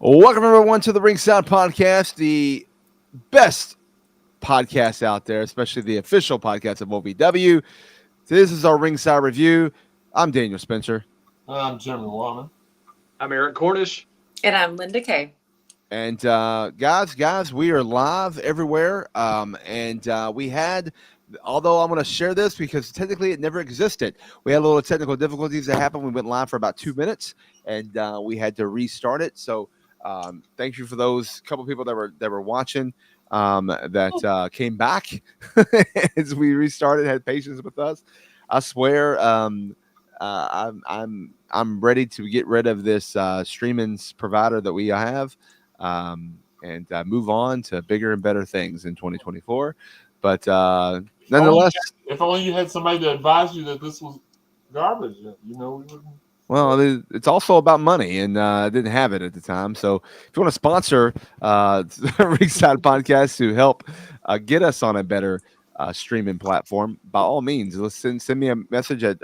Welcome, everyone, to the Ringside Podcast, the best podcast out there, especially the official podcast of OVW. This is our Ringside Review. I'm Daniel Spencer. I'm Jeremy Warman. I'm Eric Cornish. And I'm Linda Kay. And guys, we are live everywhere. We had, although I'm going to share this because technically it never existed. We had a little technical difficulties that happened. We went live for about 2 minutes, and we had to restart it. So thank you for those couple people that were watching that came back as we restarted, had patience with us. I swear, I'm ready to get rid of this streaming provider that we have and move on to bigger and better things in 2024. But nonetheless, if only you had somebody to advise you that this was garbage, we wouldn't. Well, it's also about money, and I didn't have it at the time. So if you want to sponsor Ringside Podcast to help get us on a better streaming platform, by all means, let's send me a message at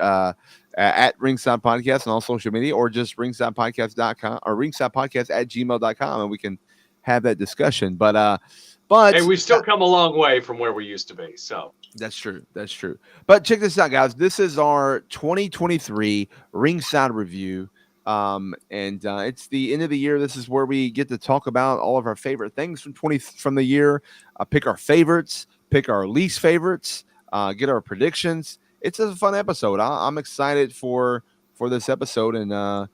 Ringside Podcast on all social media, or just ringsidepodcast.com or ringsidepodcast@gmail.com, and we can have that discussion. But hey, we've still come a long way from where we used to be. So that's true. But check this out, guys. This is our 2023 Ringside Review. It's the end of the year. This is where we get to talk about all of our favorite things from the year, pick our favorites, pick our least favorites, get our predictions. It's a fun episode. I'm excited for this episode, and I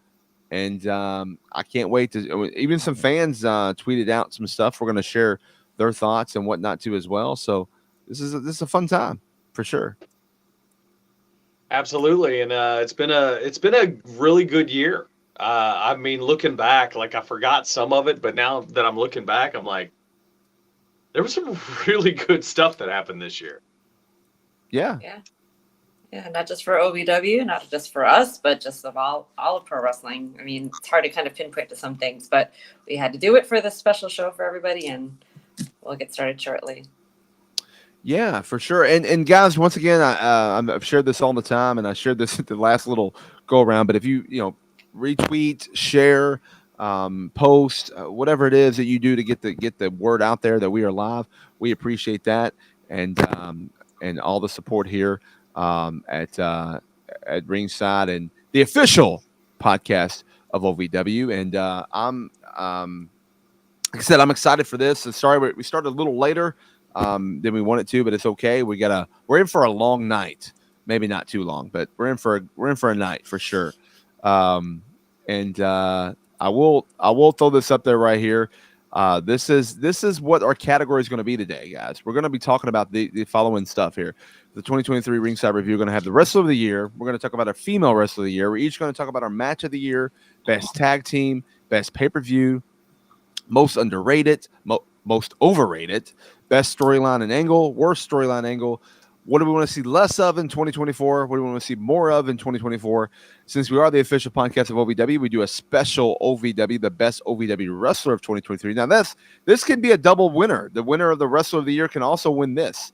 can't wait to. Even some fans tweeted out some stuff. We're going to share their thoughts and whatnot too as well. So this is a fun time for sure. Absolutely, and it's been a really good year. I mean, looking back, like I forgot some of it, but now that I'm looking back, I'm like, there was some really good stuff that happened this year. Yeah, not just for OVW, not just for us, but just of all of pro wrestling. I mean, it's hard to kind of pinpoint to some things, but we had to do it for this special show for everybody, and we'll get started shortly. Yeah, for sure. And guys, once again, I've shared this all the time, and I shared this at the last little go around. But if you retweet, share, post, whatever it is that you do to get the word out there that we are live, we appreciate that, and all the support here at Ringside and the official podcast of OVW. And like I said, I'm excited for this. And sorry, we started a little later than we wanted to, but it's okay. We're in for a long night, maybe not too long, but we're in for a night for sure. I will throw this up there right here. This is what our category is going to be today, guys. We're going to be talking about the following stuff here. The 2023 Ringside Review. We're going to have the Wrestler of the Year. We're going to talk about our female Wrestler of the Year. We're each going to talk about our Match of the Year, Best Tag Team, Best Pay-Per-View, Most Underrated, Most Overrated, Best Storyline and Angle, Worst Storyline Angle. What do we want to see less of in 2024? What do we want to see more of in 2024? Since we are the official podcast of OVW, we do a special OVW, the Best OVW Wrestler of 2023. Now, this could be a double winner. The winner of the Wrestler of the Year can also win this.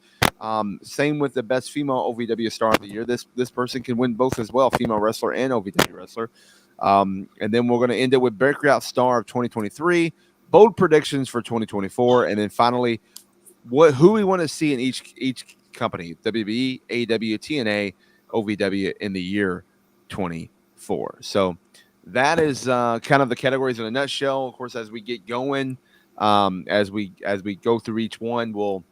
Same with the Best Female OVW Star of the Year. This person can win both as well, Female Wrestler and OVW Wrestler. And then we're going to end it with Breakout Star of 2023, bold predictions for 2024, and then finally, who we want to see in each company, WWE, AEW, TNA, OVW in the year 24. So that is kind of the categories in a nutshell. Of course, as we get going, as we go through each one, we'll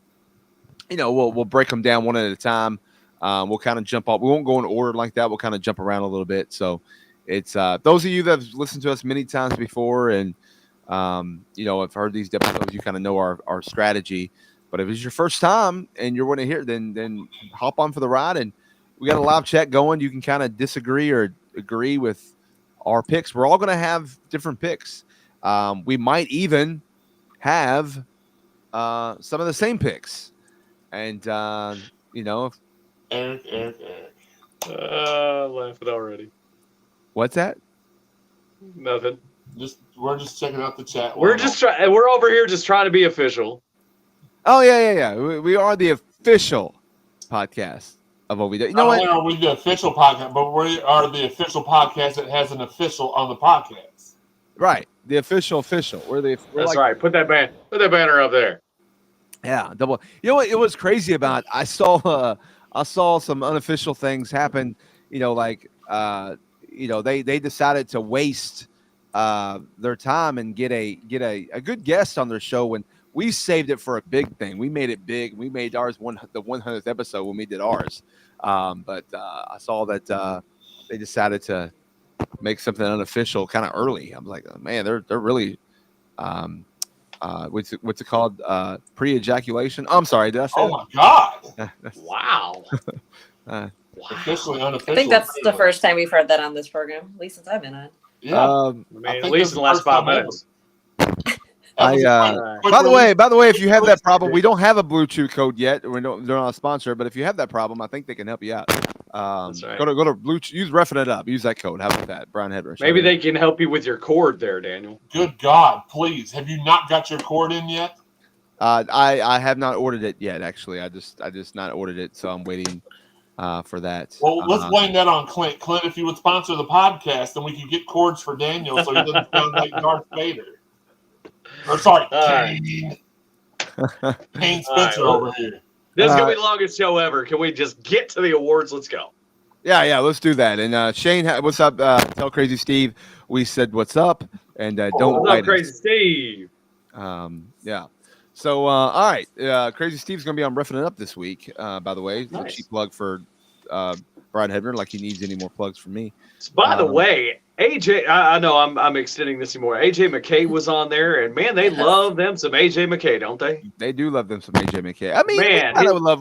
break them down one at a time. We'll kind of jump off. We won't go in order like that. We'll kind of jump around a little bit. So it's those of you that have listened to us many times before and have heard these episodes, you kind of know our strategy. But if it's your first time and you're wanting to hear, then hop on for the ride. And we got a live chat going. You can kind of disagree or agree with our picks. We're all going to have different picks. We might even have some of the same picks. And, Eric. Laughing already. What's that? Nothing. We're just checking out the chat. We're over here just trying to be official. Oh, yeah. We are the official podcast of OVW. You know what? Are we the official podcast? But we are the official podcast that has an official on the podcast. Right. the official. We're That's right. Put that banner up there. Yeah, double. You know what? It was crazy about. I saw some unofficial things happen. They decided to waste their time and get a good guest on their show when we saved it for a big thing. We made it big. We made ours the 100th episode when we did ours. But I saw that they decided to make something unofficial kind of early. I was like, oh, man, they're really. What's it called? Pre-ejaculation. Oh, I'm sorry, did I say? Oh my God! Wow. Officially, I unofficial. think that's the first time we've heard that on this program, at least since I've been on. Yeah. At least in the last 5 minutes. By the way, if you have that problem, we don't have a Bluetooth code yet. They're not a sponsor, but if you have that problem, I think they can help you out. That's right. Go to Bluetooth. Use Roughing It Up. Use that code. How about that, Brian Hedrish? Maybe they can help you with your cord there, Daniel. Good God, please! Have you not got your cord in yet? I have not ordered it yet. Actually, I just not ordered it, so I'm waiting for that. Well, let's blame that on Clint. Clint, if you would sponsor the podcast, then we could get cords for Daniel so he doesn't sound like Darth Vader. Or sorry, Kane Spencer over here. This is gonna be the longest show ever. Can we just get to the awards? Let's go. Yeah, let's do that. And Shane, what's up? Tell Crazy Steve we said what's up, and don't what's up, Crazy Steve? Yeah. So all right, Crazy Steve's gonna be on Roughing It Up this week. By the way, nice. A cheap plug for Brian Hedner, like he needs any more plugs from me. By the way, AJ, I know I'm extending this anymore. AJ McKay was on there, and man, they love them some AJ McKay, don't they? They do love them some AJ McKay. I mean, man,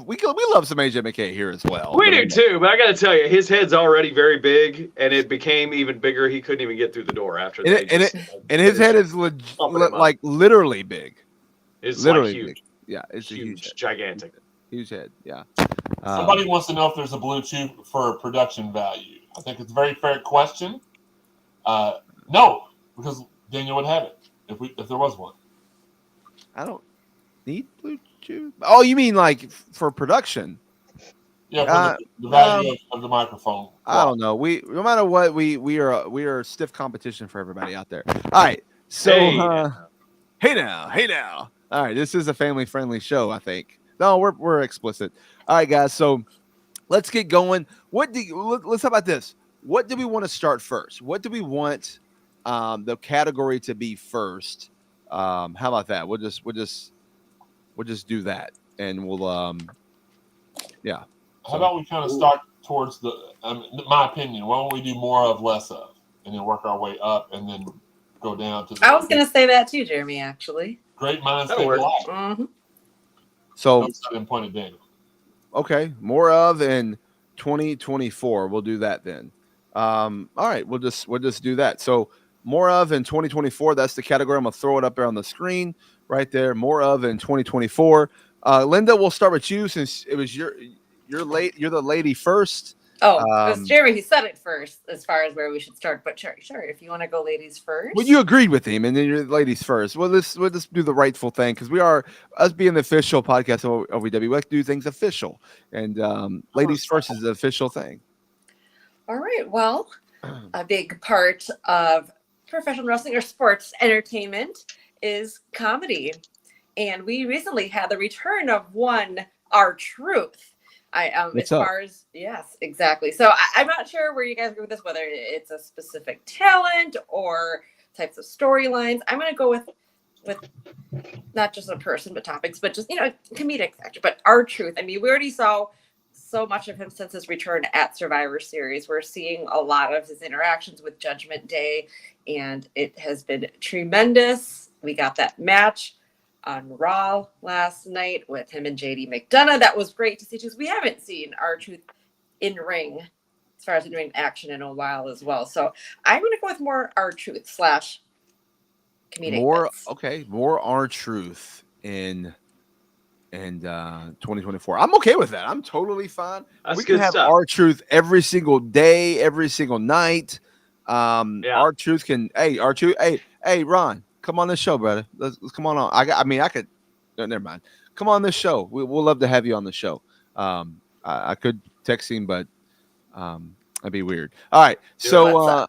we love some AJ McKay here as well. We do too, but I got to tell you, his head's already very big, and it became even bigger. He couldn't even get through the door after that. And his head is like literally big. It's literally like huge. Big. Yeah, it's huge, gigantic. Huge head. Yeah. Somebody wants to know if there's a Bluetooth for production value. I think it's a very fair question. No, because Daniel would have it if there was one. I don't need Bluetooth. Oh, you mean like for production? Yeah, for the value of the microphone. I don't know. No matter what, we are stiff competition for everybody out there. All right. So hey now. All right, this is a family-friendly show, I think. No, we're explicit. All right, guys. So let's get going. Let's talk about this. What do we want to start first? What do we want the category to be first? How about that? We'll just do that, and we'll yeah. How about we kind of start towards my opinion? Why don't we do more of, less of, and then work our way up, and then go down to. I was going to say that too, Jeremy. Actually, great minds think alike. Mm-hmm. So point at Daniel. Okay, more of in 2024. We'll do that then. All right, we'll just do that. So more of in 2024. That's the category. I'm gonna throw it up there on the screen right there. More of in 2024. Linda, we'll start with you since it was you're the lady first. Oh, it was Jeremy. He said it first as far as where we should start. But sure. If you want to go ladies first. Well, you agreed with him, and then you're the ladies first. Well, we'll just do the rightful thing because we are us being the official podcast of OVW. We like to do things official, and ladies first is the official thing. All right. Well, a big part of professional wrestling or sports entertainment is comedy, and we recently had the return of one R-Truth. Yes, exactly. So I'm not sure where you guys go with this, whether it's a specific talent or types of storylines. I'm going to go with not just a person, but topics, but just, comedic factor. But R-Truth. I mean, we already saw so much of him since his return at Survivor Series. We're seeing a lot of his interactions with Judgment Day, and it has been tremendous. We got that match on Raw last night with him and JD McDonough. That was great to see because we haven't seen R-Truth in ring as far as in ring action in a while as well. So I'm going to go with more R-Truth / comedic. More R-Truth in 2024. I'm okay with that. I'm totally fine. We can have R-Truth every single day, every single night. R-Truth can. Hey, R-Truth. Hey, Ron. Come on this show, brother. Let's come on. I could. No, never mind. Come on this show. We'll love to have you on the show. I could text him, but that'd be weird. All right. So,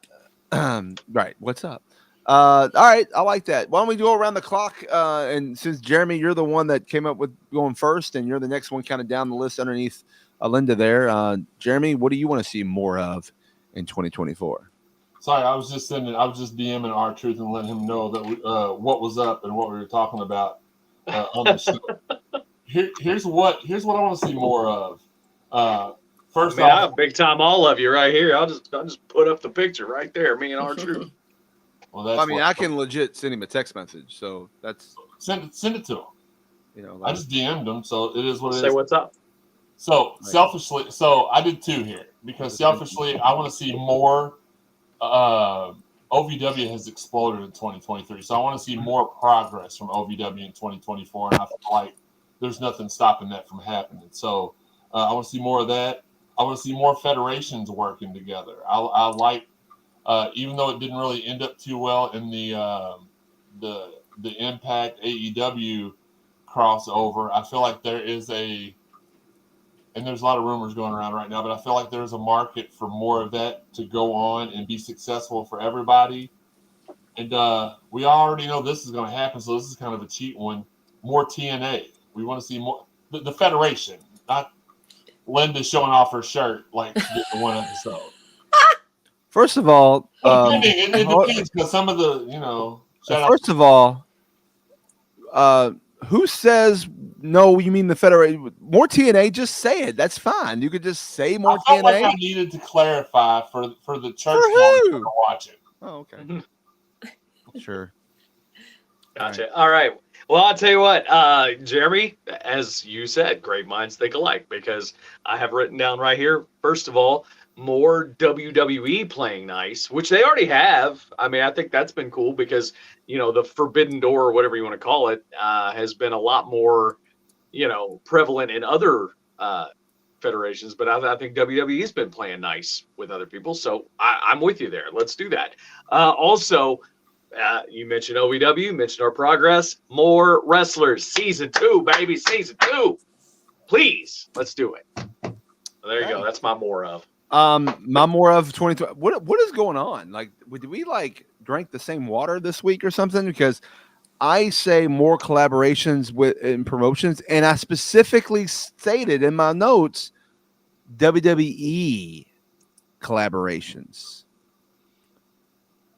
right. What's up? All right, I like that. Why don't we go around the clock? And since Jeremy, you're the one that came up with going first, and you're the next one kind of down the list underneath Linda there. Jeremy, what do you want to see more of in 2024? Sorry, I was just DMing R-Truth and letting him know that what was up and what we were talking about on the show. Here's what I want to see more of. First I off, have big time all of you right here. I'll just put up the picture right there. Me and R-Truth. well, that's I can legit send him a text message, so that's send it to him. I just DM'd him, so it is what it is. Say what's up. So selfishly, I did two here because selfishly, I want to see more. OVW has exploded in 2023, so I want to see more progress from OVW in 2024, and I feel like there's nothing stopping that from happening. So I want to see more of that. I want to see more federations working together. I like, even though it didn't really end up too well in the Impact AEW crossover, I feel like there is and there's a lot of rumors going around right now, but I feel like there's a market for more of that to go on and be successful for everybody. And we already know this is going to happen, so this is kind of a cheat one. More TNA. We want to see more. The Federation, not Linda showing off her shirt like she did in one episode. first of all, It depends because some of the, first of all, who says no? You mean the Federation? More TNA? Just say it. That's fine. You could just say more I felt TNA. like I needed to clarify for the church to watch it. Oh, okay. Sure. Gotcha. All right. Well, I'll tell you what, Jeremy, as you said, great minds think alike, because I have written down right here, first of all, more WWE playing nice, which they already have. I mean, I think that's been cool because, the Forbidden Door, or whatever you want to call it, has been a lot more, prevalent in other federations. But I think WWE's been playing nice with other people. So I'm with you there. Let's do that. Also, you mentioned OVW, mentioned our progress. More wrestlers, season 2, baby, season 2. Please, let's do it. There you go. That's my more of. My more of 2020. What is going on? Like, did we drank the same water this week or something? Because I say more collaborations in promotions, and I specifically stated in my notes WWE collaborations.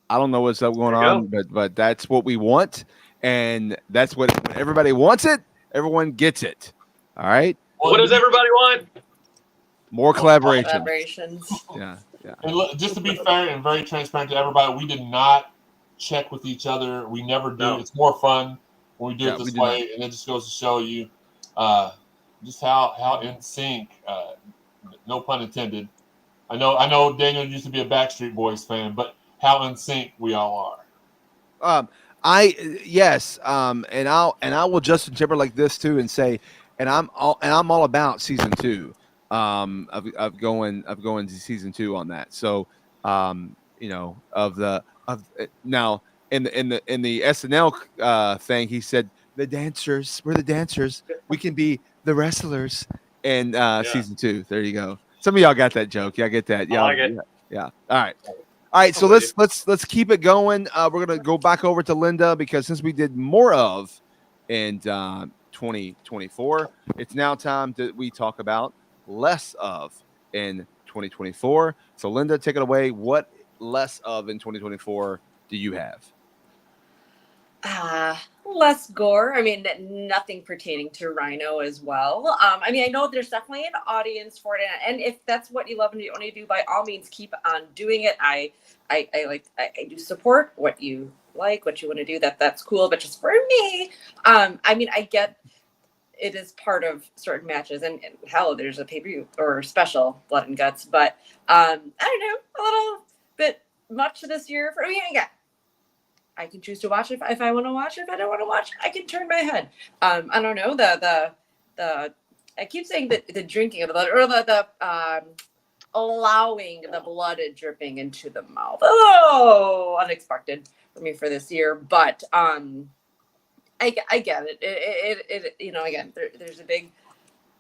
I don't know what's up going on, but that's what we want, and that's when everybody wants it. Everyone gets it. All right. What does everybody want? More collaborations. Yeah. And look, just to be fair and very transparent to everybody, we did not check with each other. We never do. No. It's more fun when we do it this way, and it just goes to show you just how in sync. No pun intended. I know Daniel used to be a Backstreet Boys fan, but how in sync we all are. Yes. And I will Justin Timberlake this too and say, and I'm all about season 2. Of going to season 2 on that. So now in the SNL thing, he said we're the dancers, we can be the wrestlers in season 2. There you go. Some of y'all got that joke. Yeah, I get that. Yeah, I like it. Yeah. All right. So let's keep it going. We're gonna go back over to Linda because since we did more of in 2024, it's now time that we talk about less of in 2024. So Linda, take it away. What less of in 2024 do you have? Less gore. I mean, nothing pertaining to Rhino as well. I mean, I know there's definitely an audience for it, and if that's what you love and you want to do, by all means, keep on doing it. I do support what you like, what you want to do. That's cool. But just for me, I mean, I get it is part of certain matches, and hell, there's a pay-per-view or special Blood and Guts. But I don't know, a little bit much this year for me. Again, I can choose to watch it if I want to watch it. If I don't want to watch, I can turn my head. I don't know the I keep saying that the drinking of the blood or the allowing the blood dripping into the mouth. Oh, unexpected for me for this year, but I get it. It again, there's a big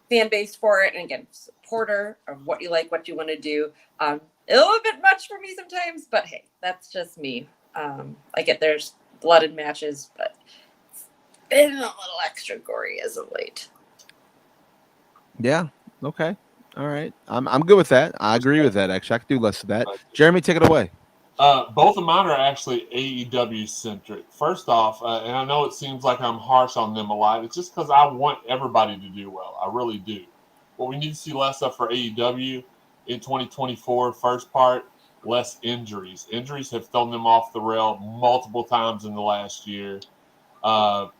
fan base for it, and again, supporter of what you like, what you want to do. A little bit much for me sometimes, but hey, that's just me. I get there's blooded matches, but it's been a little extra gory as of late. Yeah. Okay. All right. I'm good with that. I agree with that. Actually, I could do less of that. Jeremy, take it away. Both of mine are actually AEW centric. First off, and I know it seems like I'm harsh on them a lot. It's just because I want everybody to do well. I really do. What we need to see less of for AEW in 2024, first part, less injuries. Injuries have thrown them off the rail multiple times in the last year.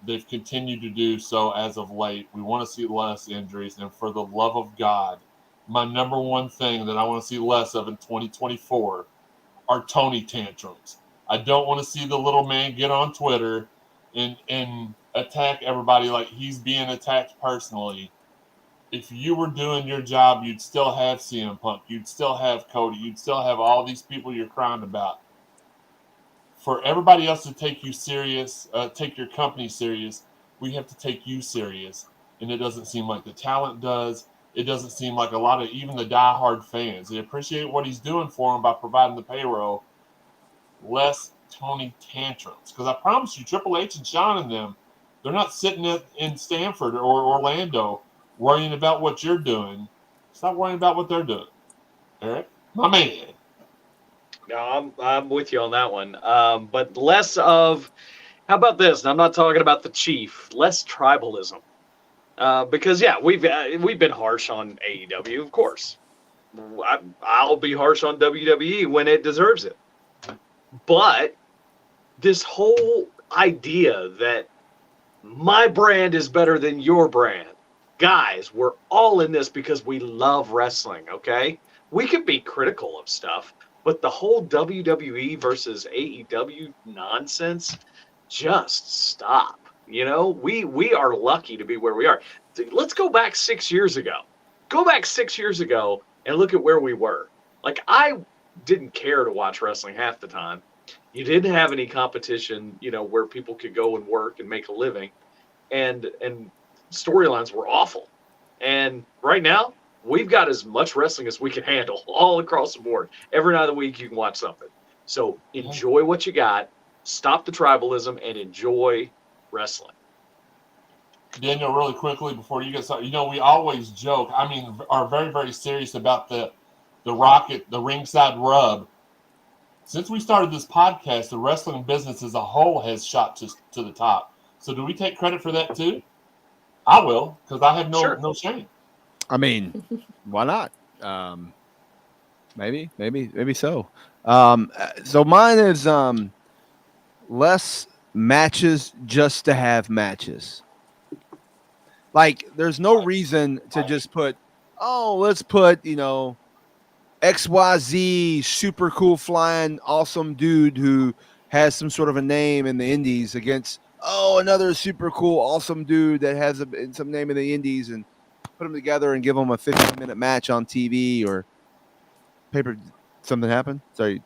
They've continued to do so as of late. We want to see less injuries. And for the love of God, my number one thing that I want to see less of in 2024 are Tony tantrums. I don't want to see the little man get on Twitter and attack everybody like he's being attacked personally. If you were doing your job, you'd still have CM Punk. You'd still have Cody. You'd still have all these people you're crying about. For everybody else to take you serious, take your company serious, we have to take you serious. And it doesn't seem like the talent does. It doesn't seem like a lot of even the diehard fans. They appreciate what he's doing for them by providing the payroll. Less Tony tantrums. Because I promise you, Triple H and Shawn and them, they're not sitting in Stanford or Orlando worrying about what you're doing. Stop worrying about what they're doing. Eric, my man. No, I'm with you on that one. But less of, how about this? And I'm not talking about the chief. Less tribalism. Because yeah, we've been harsh on AEW, of course. I'll be harsh on WWE when it deserves it. But this whole idea that my brand is better than your brand, guys, we're all in this because we love wrestling. Okay, we can be critical of stuff, but the whole WWE versus AEW nonsense, just stop. You know, we are lucky to be where we are. Let's go back 6 years ago. Go back 6 years ago and look at where we were. Like, I didn't care to watch wrestling half the time. You didn't have any competition, you know, where people could go and work and make a living. And storylines were awful. And right now, we've got as much wrestling as we can handle all across the board. Every night of the week, you can watch something. So enjoy what you got. Stop the tribalism and enjoy wrestling. Daniel, really quickly before you get started, you know, we always joke, I mean, are very, very serious about the Rocket, the Ringside rub. Since we started this podcast, the wrestling business as a whole has shot to the top. So do we take credit for that too? I will, because I have no shame. I mean, why not? Maybe so. So mine is less matches just to have matches. Like, there's no reason to just put, let's put, you know, XYZ super cool flying awesome dude who has some sort of a name in the indies against another super cool awesome dude that has some name in the indies, and put them together and give them a 15-minute match on TV or paper. Something happened? Sorry,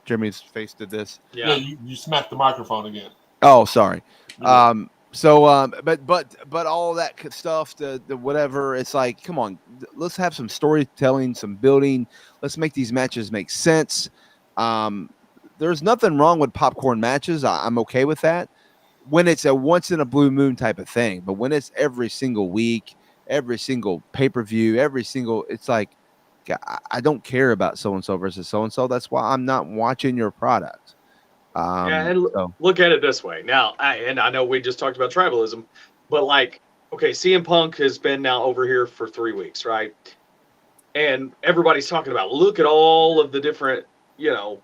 Jeremy's face did this. Yeah, you smacked the microphone again. Oh, sorry. But all that stuff, the whatever, it's like, come on, let's have some storytelling, some building. Let's make these matches make sense. There's nothing wrong with popcorn matches. I'm okay with that when it's a once in a blue moon type of thing. But when it's every single week, every single pay-per-view, it's like, I don't care about so-and-so versus so-and-so. That's why I'm not watching your product. Look at it this way. Now, I know we just talked about tribalism, but like, okay, CM Punk has been now over here for 3 weeks, right? And everybody's talking about, look at all of the different, you know,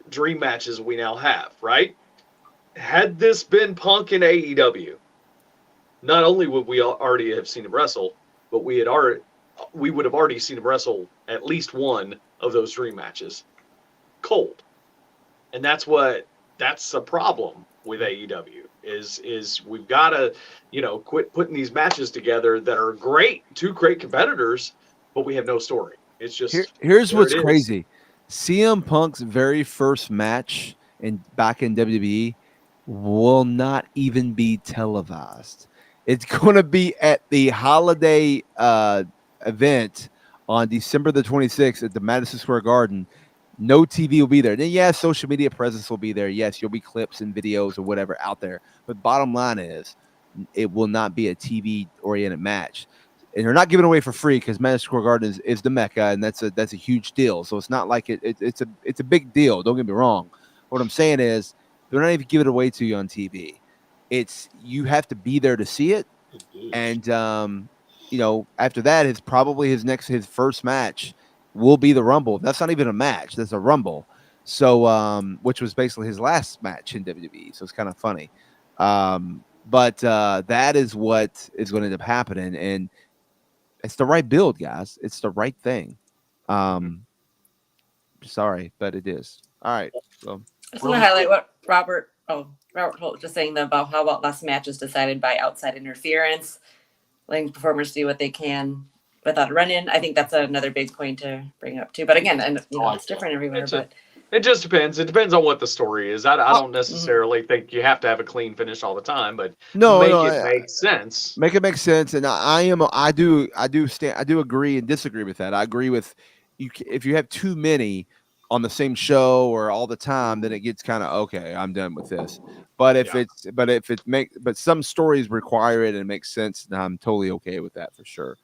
dream matches we now have, right? Had this been Punk in AEW, not only would we already have seen him wrestle, but we would have already seen him wrestle at least one of those dream matches cold. And that's a problem with AEW is we've got to, you know, quit putting these matches together that are great, two great competitors, but we have no story. It's just here's what's crazy. CM Punk's very first match back in WWE will not even be televised. It's going to be at the holiday event on December the 26th at the Madison Square Garden. No TV will be there. Then, yeah, social media presence will be there. Yes, you'll be clips and videos or whatever out there. But bottom line is, it will not be a TV-oriented match. And they're not giving away for free because Madison Square Garden is the Mecca, and that's a huge deal. So it's not like it's a big deal. Don't get me wrong. What I'm saying is they're not even giving it away to you on TV. It's you have to be there to see it. And after that, his first match will be the Rumble. That's not even a match. That's a Rumble. So which was basically his last match in WWE. So it's kind of funny. But that is what is going to end up happening, and it's the right build, guys. It's the right thing. Sorry, but it is. All right. So I just want to highlight what Robert Holt just saying about how last match is decided by outside interference, letting performers do what they can without a run-in. I think that's another big point to bring up too. But again, it's different everywhere. It just depends. It depends on what the story is. I don't necessarily think you have to have a clean finish all the time, but make sense. Make it make sense. And I do agree and disagree with that. I agree with you. If you have too many on the same show or all the time, then it gets kind of okay. I'm done with this. But but some stories require it and it makes sense, and I'm totally okay with that for sure.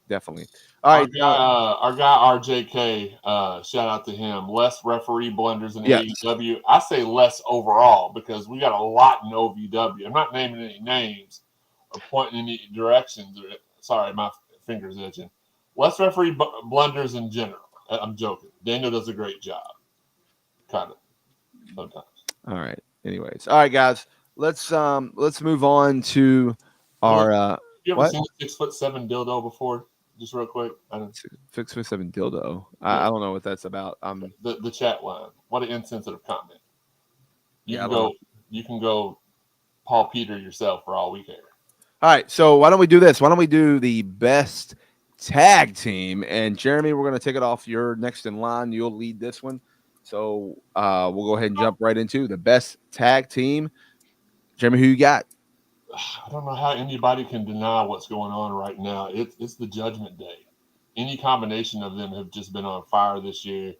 Definitely. All right. Our guy RJK, shout out to him. Less referee blunders in AEW. I say less overall because we got a lot in OVW. I'm not naming any names or pointing in any directions. Sorry, my finger's itching. Less referee blunders in general. I'm joking. Daniel does a great job. Kind of. Sometimes. All right. Anyways. All right, guys. Let's move on to our you ever seen a 6'7" dildo before? Just real quick. 6'7" dildo. I don't know what that's about. The chat line. What an insensitive comment. You can go Paul Peter yourself for all we care. All right, so why don't we do this? Why don't we do the best tag team? And Jeremy, we're gonna take it off. You're next in line. You'll lead this one. So we'll go ahead and jump right into the best tag team. Jeremy, who you got? I don't know how anybody can deny what's going on right now. It's the Judgment Day. Any combination of them have just been on fire this year.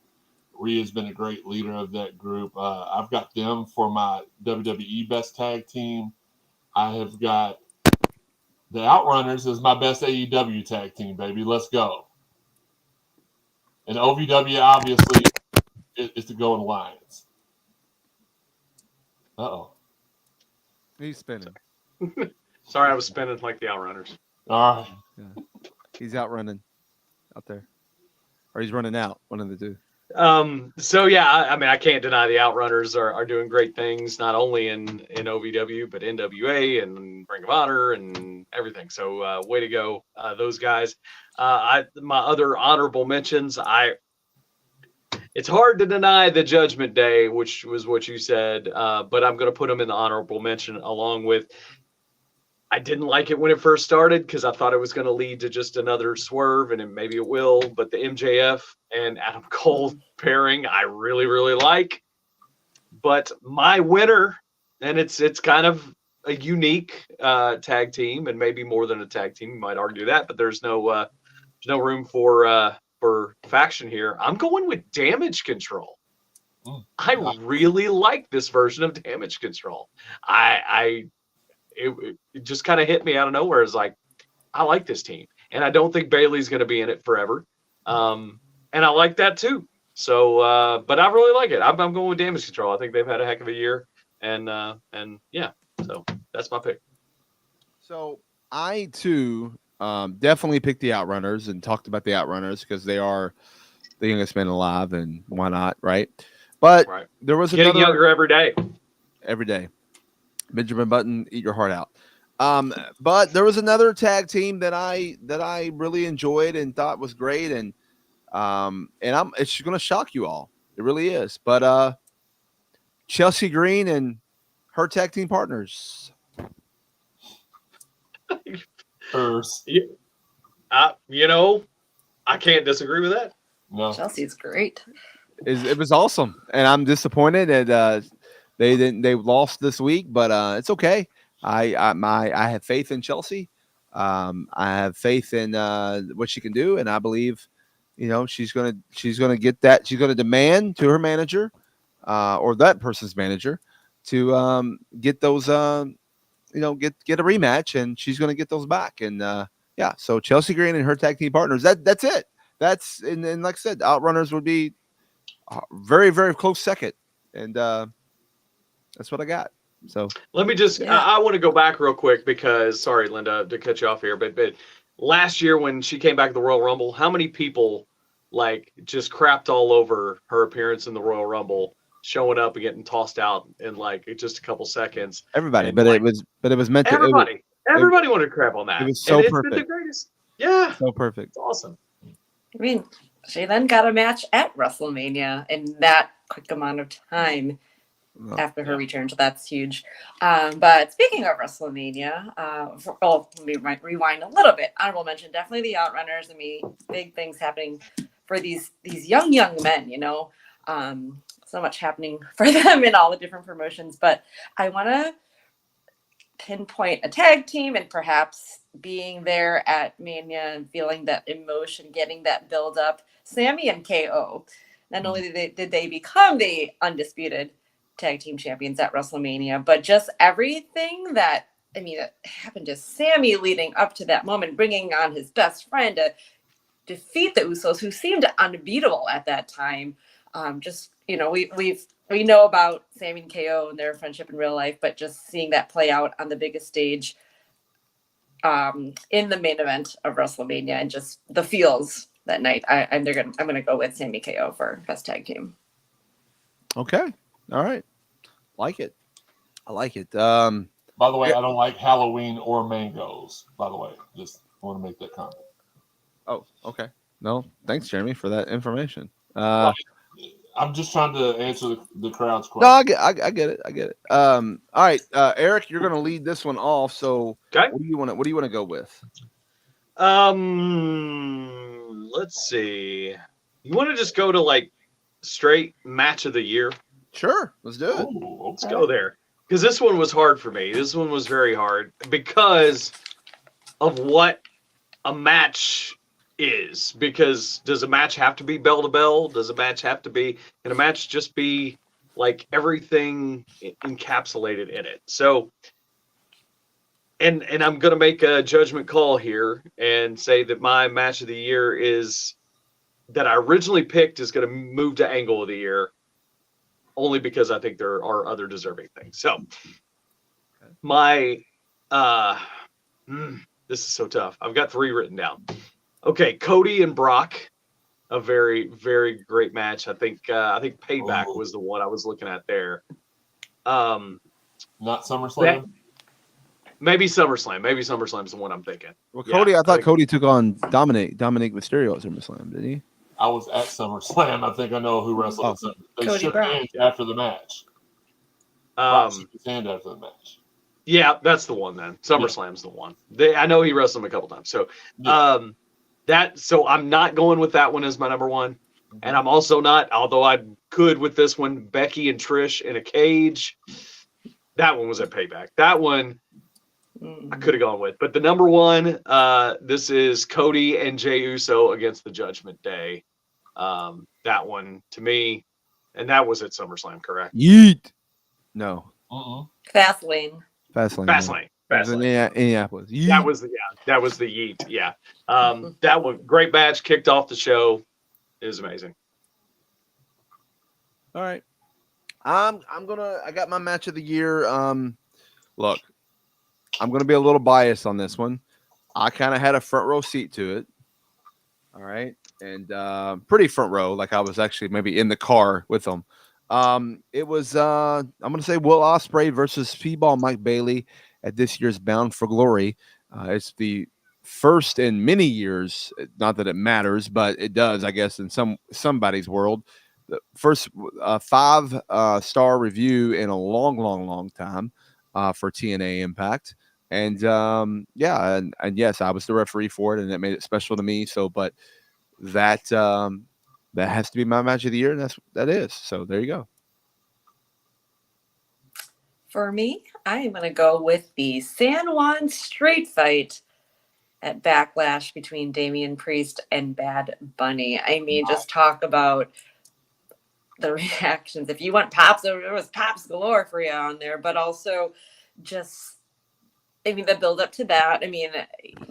Rhea's been a great leader of that group. I've got them for my WWE best tag team. I have got the Outrunners as my best AEW tag team, baby. Let's go. And OVW, obviously, is the Golden Lions. Uh-oh. He's spinning. Sorry, I was spinning like the Outrunners. All right. Yeah. He's outrunning out there. Or he's running out, one of the two. So yeah, I mean, I can't deny the Outrunners are doing great things, not only in OVW, but NWA and Ring of Honor and everything. So way to go, those guys. My other honorable mentions, it's hard to deny the Judgment Day, which was what you said, but I'm going to put them in the honorable mention along with. I didn't like it when it first started because I thought it was going to lead to just another swerve, and maybe it will. But the MJF and Adam Cole pairing, I really, really like. But my winner, and it's kind of a unique tag team, and maybe more than a tag team. You might argue that, but there's no room for faction here. I'm going with Damage Control. I really like this version of Damage Control. It just kind of hit me out of nowhere. It's like, I like this team, and I don't think Bailey's going to be in it forever. And I like that too. So, but I really like it. I'm going with Damage Control. I think they've had a heck of a year, and yeah. So that's my pick. So I too definitely picked the Outrunners and talked about the Outrunners because they are the youngest men alive, and why not, right? But there was getting younger every day. Every day. Benjamin Button, eat your heart out. But there was another tag team that I really enjoyed and thought was great, and it's going to shock you all. It really is. But Chelsea Green and her tag team partners. I can't disagree with that. No. Chelsea's great. It was awesome, and I'm disappointed that they lost this week, but it's okay. I have faith in Chelsea. I have faith in what she can do, and I believe she's gonna get that. She's gonna demand to her manager, or that person's manager, to get those get a rematch, and she's gonna get those back. And yeah, so Chelsea Green and her tag team partners. That's it. And like I said, Outrunners would be very, very close second, and that's what I got. So let me just, I want to go back real quick because, sorry, Linda, to cut you off here, but last year when she came back to the Royal Rumble, how many people like just crapped all over her appearance in the Royal Rumble, showing up and getting tossed out in like just a couple seconds? everybody, And, but like, it was meant to. Everybody wanted to crap on that. It was so and it's perfect. been the greatest. Yeah, So perfect. it's awesome. I mean, she then got a match at WrestleMania in that quick amount of time after her return, so that's huge. But speaking of WrestleMania, let me rewind a little bit. Honorable mention, definitely the Outrunners. I mean, big things happening for these young men. So much happening for them in all the different promotions. But I want to pinpoint a tag team, and perhaps being there at Mania and feeling that emotion, getting that build up. Sammy and KO. Not only did they become the undisputed tag team champions at WrestleMania, but just everything that happened to Sammy leading up to that moment, bringing on his best friend to defeat the Usos, who seemed unbeatable at that time. We know about Sammy and KO and their friendship in real life, but just seeing that play out on the biggest stage in the main event of WrestleMania, and just the feels that night, I'm gonna go with Sammy KO for best tag team. Okay, all right, like it. I like it. By the way, I don't like Halloween or mangoes. By the way, just want to make that comment. Oh, okay. No, thanks, Jeremy, for that information. I'm just trying to answer the crowd's question. No, I get it. I get it. All right, Eric, you're going to lead this one off. So, okay. What do you want to go with? Let's see. You want to just go to like straight match of the year? Sure, let's do it. Ooh, Let's go there, because this one was hard for me. This one was very hard because of what a match is. Because does a match have to be bell to bell? Does a match have to be? Can a match just be like everything encapsulated in it? So, and I'm gonna make a judgment call here and say that my match of the year is that I originally picked is gonna move to angle of the year, only because I think there are other deserving things. So, my this is so tough. I've got 3 written down. Okay, Cody and Brock, a very, very great match. I think Payback was the one I was looking at there. Not SummerSlam? Maybe SummerSlam. Maybe SummerSlam's the one I'm thinking. Well, Cody, I thought Cody took on Dominic Mysterio at SummerSlam, didn't he? I was at SummerSlam. I think I know who wrestled at SummerSlam. They Cody shook Brock. hands after the match. Brock shook his hand after the match. Yeah, that's the one then. SummerSlam's the one. I know he wrestled him a couple times. So, so I'm not going with that one as my number one. And I'm also not, although I could with this one, Becky and Trish in a cage. That one was at Payback. That one I could have gone with. But the number one, this is Cody and Jey Uso against the Judgment Day. That one to me, and that was at SummerSlam, correct? Yeet. No. Fastlane. Fastlane. Indianapolis. Yeet. That was the yeet. Yeah. That one, great match, kicked off the show. It was amazing. All right. I got my match of the year. Look, I'm gonna be a little biased on this one. I kind of had a front row seat to it. All right. And pretty front row, like I was actually maybe in the car with them. It was I'm gonna say Will Ospreay versus Speedball Mike Bailey at this year's Bound for Glory. It's the first in many years, not that it matters, but it does, I guess, in somebody's world. The first 5-star review in a long time for TNA Impact. And and yes, I was the referee for it, and it made it special to me. So, but that has to be my match of the year, and that is. So there you go. For me, I am going to go with the San Juan Street Fight at Backlash between Damian Priest and Bad Bunny. I mean, just talk about the reactions. If you want pops, there was pops galore for you on there, but also just, I mean, the build up to that. I mean,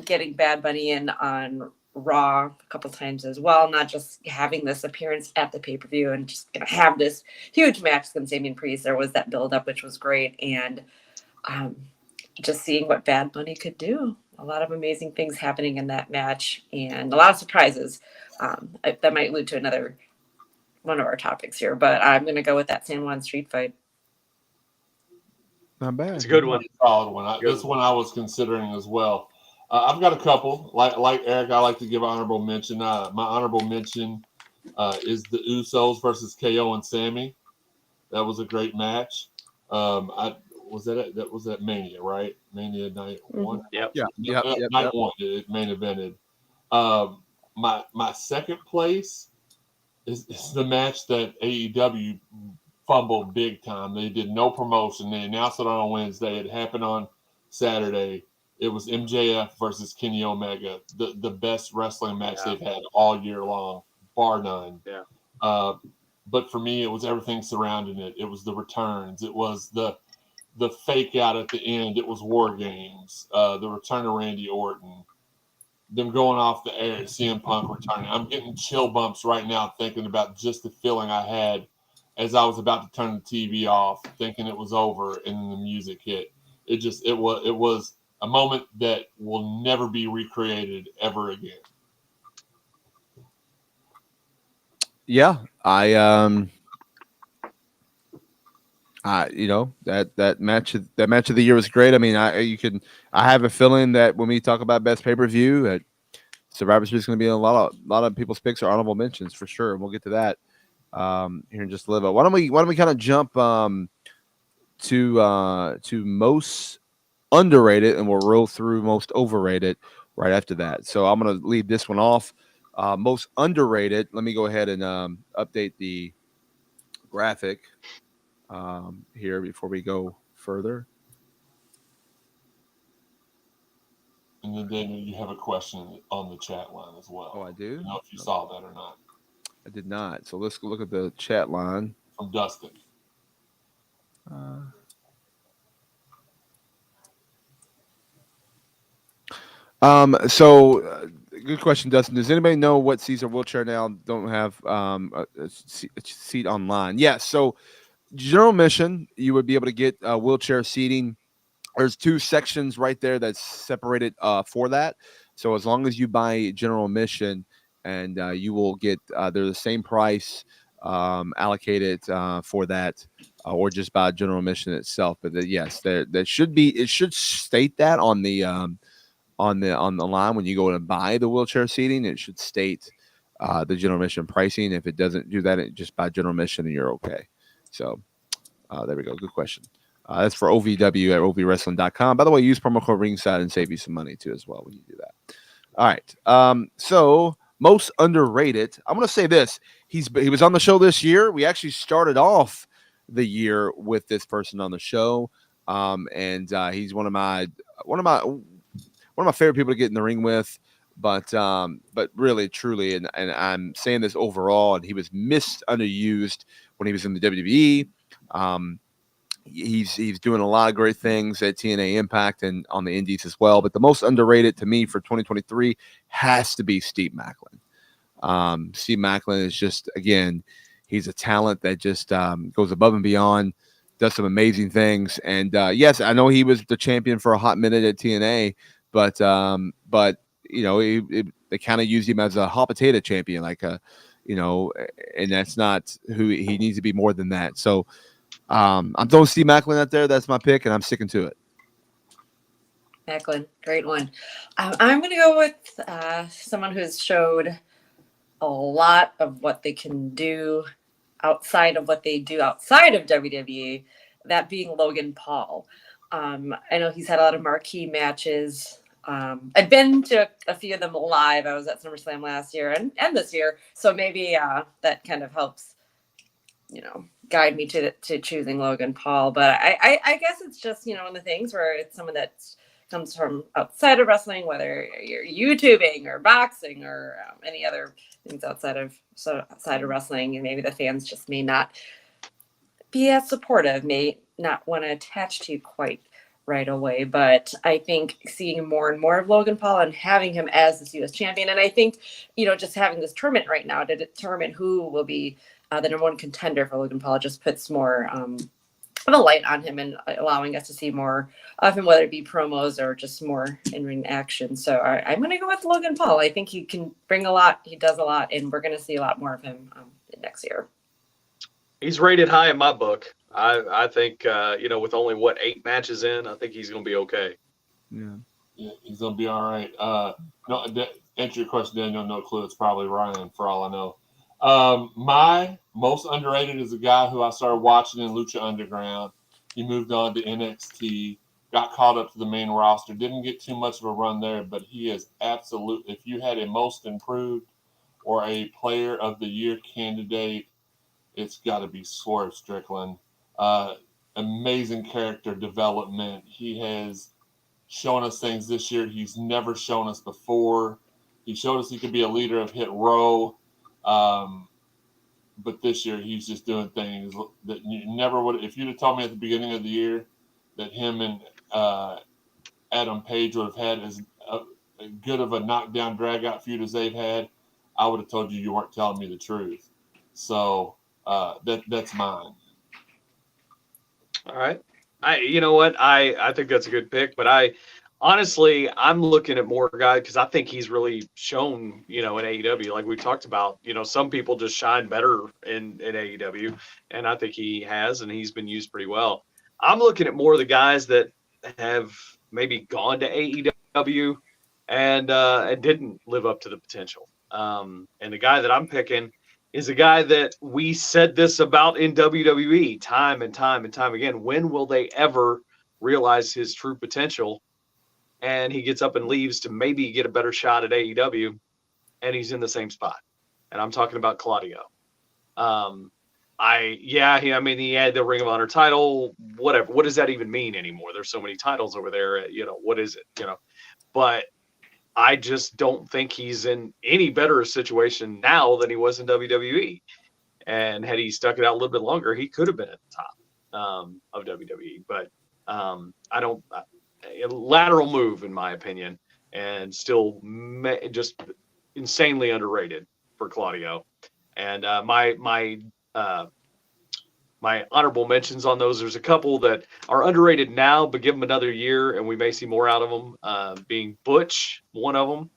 getting Bad Bunny in on Raw a couple times as well, not just having this appearance at the pay-per-view and just gonna have this huge match against Damian Priest. There was that build up, which was great, and just seeing what Bad Bunny could do. A lot of amazing things happening in that match, and a lot of surprises. That might lead to another one of our topics here, but I'm going to go with that San Juan street fight. Not bad. It's a good one. Solid one. This one I was considering as well. I've got a couple. Like Eric, I like to give honorable mention. My honorable mention is the Usos versus KO and Sammy. That was a great match. Was that Mania, right? Mania night one. Yep. Night one. It main evented. My second place is the match that AEW fumbled big time. They did no promotion. They announced it on Wednesday. It happened on Saturday. It was MJF versus Kenny Omega, the best wrestling match they've had all year long, bar none. Yeah. But for me, it was everything surrounding it. It was the returns. It was the fake out at the end. It was War Games. The return of Randy Orton. Them going off the air, CM Punk returning. I'm getting chill bumps right now thinking about just the feeling I had as I was about to turn the TV off, thinking it was over, and then the music hit. It was a moment that will never be recreated ever again. Yeah, that match of the year was great. I mean, I have a feeling that when we talk about best pay-per-view, that Survivor Series is going to be a lot of people's picks are honorable mentions for sure, and we'll get to that here in just a little bit. Why don't we kind of jump to most underrated, and we'll roll through most overrated right after that. So I'm going to leave this one off. Most underrated. Let me go ahead and update the graphic here before we go further. And then Daniel, you have a question on the chat line as well. Oh, I do? I don't know if you saw that or not. I did not. So let's go look at the chat line. From Dustin. Good question, Dustin. Does anybody know what seats are wheelchair now don't have a seat online? Yes. So general admission, you would be able to get wheelchair seating. There's two sections right there that's separated for that. So as long as you buy general admission, and you will get they're the same price allocated for that, or just buy general admission itself. But yes, there should be. It should state that on the line when you go to buy the wheelchair seating. It should state the general admission pricing. If it doesn't do that, it just buy general admission and you're okay. So there we go. Good question. That's for OVW at ovwrestling.com. By the way, use promo code Ringside and save you some money too as well when you do that. All right. So most underrated. I'm going to say this. He was on the show this year. We actually started off the year with this person on the show, and he's one of my favorite people to get in the ring with. But really, truly, and I'm saying this overall, and he was misunderused when he was in the WWE. He's doing a lot of great things at TNA Impact and on the Indies as well. But the most underrated to me for 2023 has to be Steve Maclin. Steve Maclin is just, again, he's a talent that just goes above and beyond, does some amazing things. And yes, I know he was the champion for a hot minute at TNA, but you know, they kind of used him as a hot potato champion, like and that's not who he needs to be more than that. So I'm throwing Steve Maclin out there. That's my pick, and I'm sticking to it. Maclin, great one. I'm going to go with someone who's showed a lot of what they can do outside of what they do outside of WWE, that being Logan Paul. I know he's had a lot of marquee matches. I've been to a few of them live. I was at SummerSlam last year and this year. So maybe that kind of helps, guide me to choosing Logan Paul. But I guess it's just, one of the things where it's someone that's comes from outside of wrestling, whether you're YouTubing or boxing or any other things outside of wrestling, and maybe the fans just may not be as supportive, may not want to attach to you quite right away. But I think seeing more and more of Logan Paul and having him as this U.S. champion, and I think, just having this tournament right now to determine who will be the number one contender for Logan Paul just puts more of a light on him and allowing us to see more of him, whether it be promos or just more in-ring action. So I'm going to go with Logan Paul. I think he can bring a lot. He does a lot, and we're going to see a lot more of him next year. He's rated high in my book. I think, with only 8 matches in, I think he's going to be okay. Yeah, he's going to be all right. No, answer your question, Daniel. No clue. It's probably Ryan, for all I know. My most underrated is a guy who I started watching in Lucha Underground. He moved on to NXT, got caught up to the main roster, didn't get too much of a run there, but he is absolute. If you had a most improved or a player of the year candidate, it's got to be Swerve Strickland. Amazing character development. He has shown us things this year he's never shown us before. He showed us he could be a leader of Hit Row. But this year he's just doing things that you never would. If you'd have told me at the beginning of the year that him and Adam Page would have had as good of a knockdown drag out feud as they've had, I would have told you weren't telling me the truth. So that's mine. All right. You know what? I think that's a good pick, but I'm looking at more guys because I think he's really shown, in AEW, like we talked about, some people just shine better in AEW, and I think he has, and he's been used pretty well. I'm looking at more of the guys that have maybe gone to AEW and didn't live up to the potential. And the guy that I'm picking is a guy that we said this about in WWE time and time and time again. When will they ever realize his true potential? And he gets up and leaves to maybe get a better shot at AEW, and he's in the same spot. And I'm talking about Claudio. He had the Ring of Honor title, whatever. What does that even mean anymore? There's so many titles over there, what is it, But I just don't think he's in any better situation now than he was in WWE. And had he stuck it out a little bit longer, he could have been at the top of WWE. But a lateral move, in my opinion, and still just insanely underrated for Claudio. And my honorable mentions on those, there's a couple that are underrated now, but give them another year and we may see more out of them, being Butch, one of them,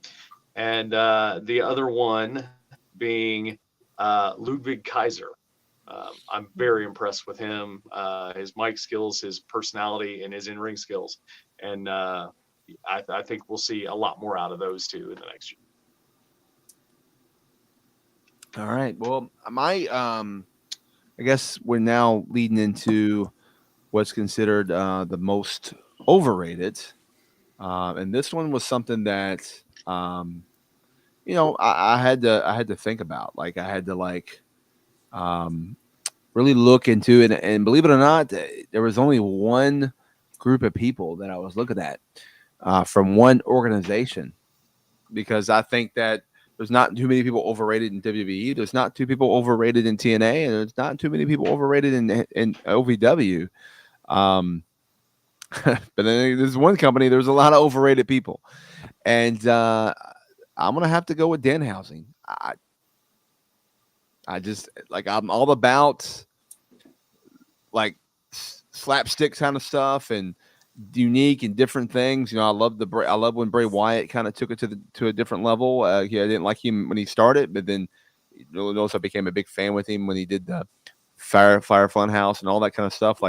and the other one being Ludwig Kaiser. I'm very impressed with him, his mic skills, his personality, and his in-ring skills. And I think we'll see a lot more out of those two in the next year. All right. Well, I guess we're now leading into what's considered the most overrated. And this one was something that, I had to think about. Like, I had to really look into it. And believe it or not, there was only one group of people that I was looking at from one organization, because I think that there's not too many people overrated in WWE. There's not too people overrated in TNA, and there's not too many people overrated in OVW. But then there's one company. There's a lot of overrated people, and I'm gonna have to go with Danhausen. I just I'm all about slapstick kind of stuff and unique and different things. I love when Bray Wyatt kind of took it to a different level. I didn't like him when he started, but then also became a big fan with him when he did the Fire Fun House and all that kind of stuff.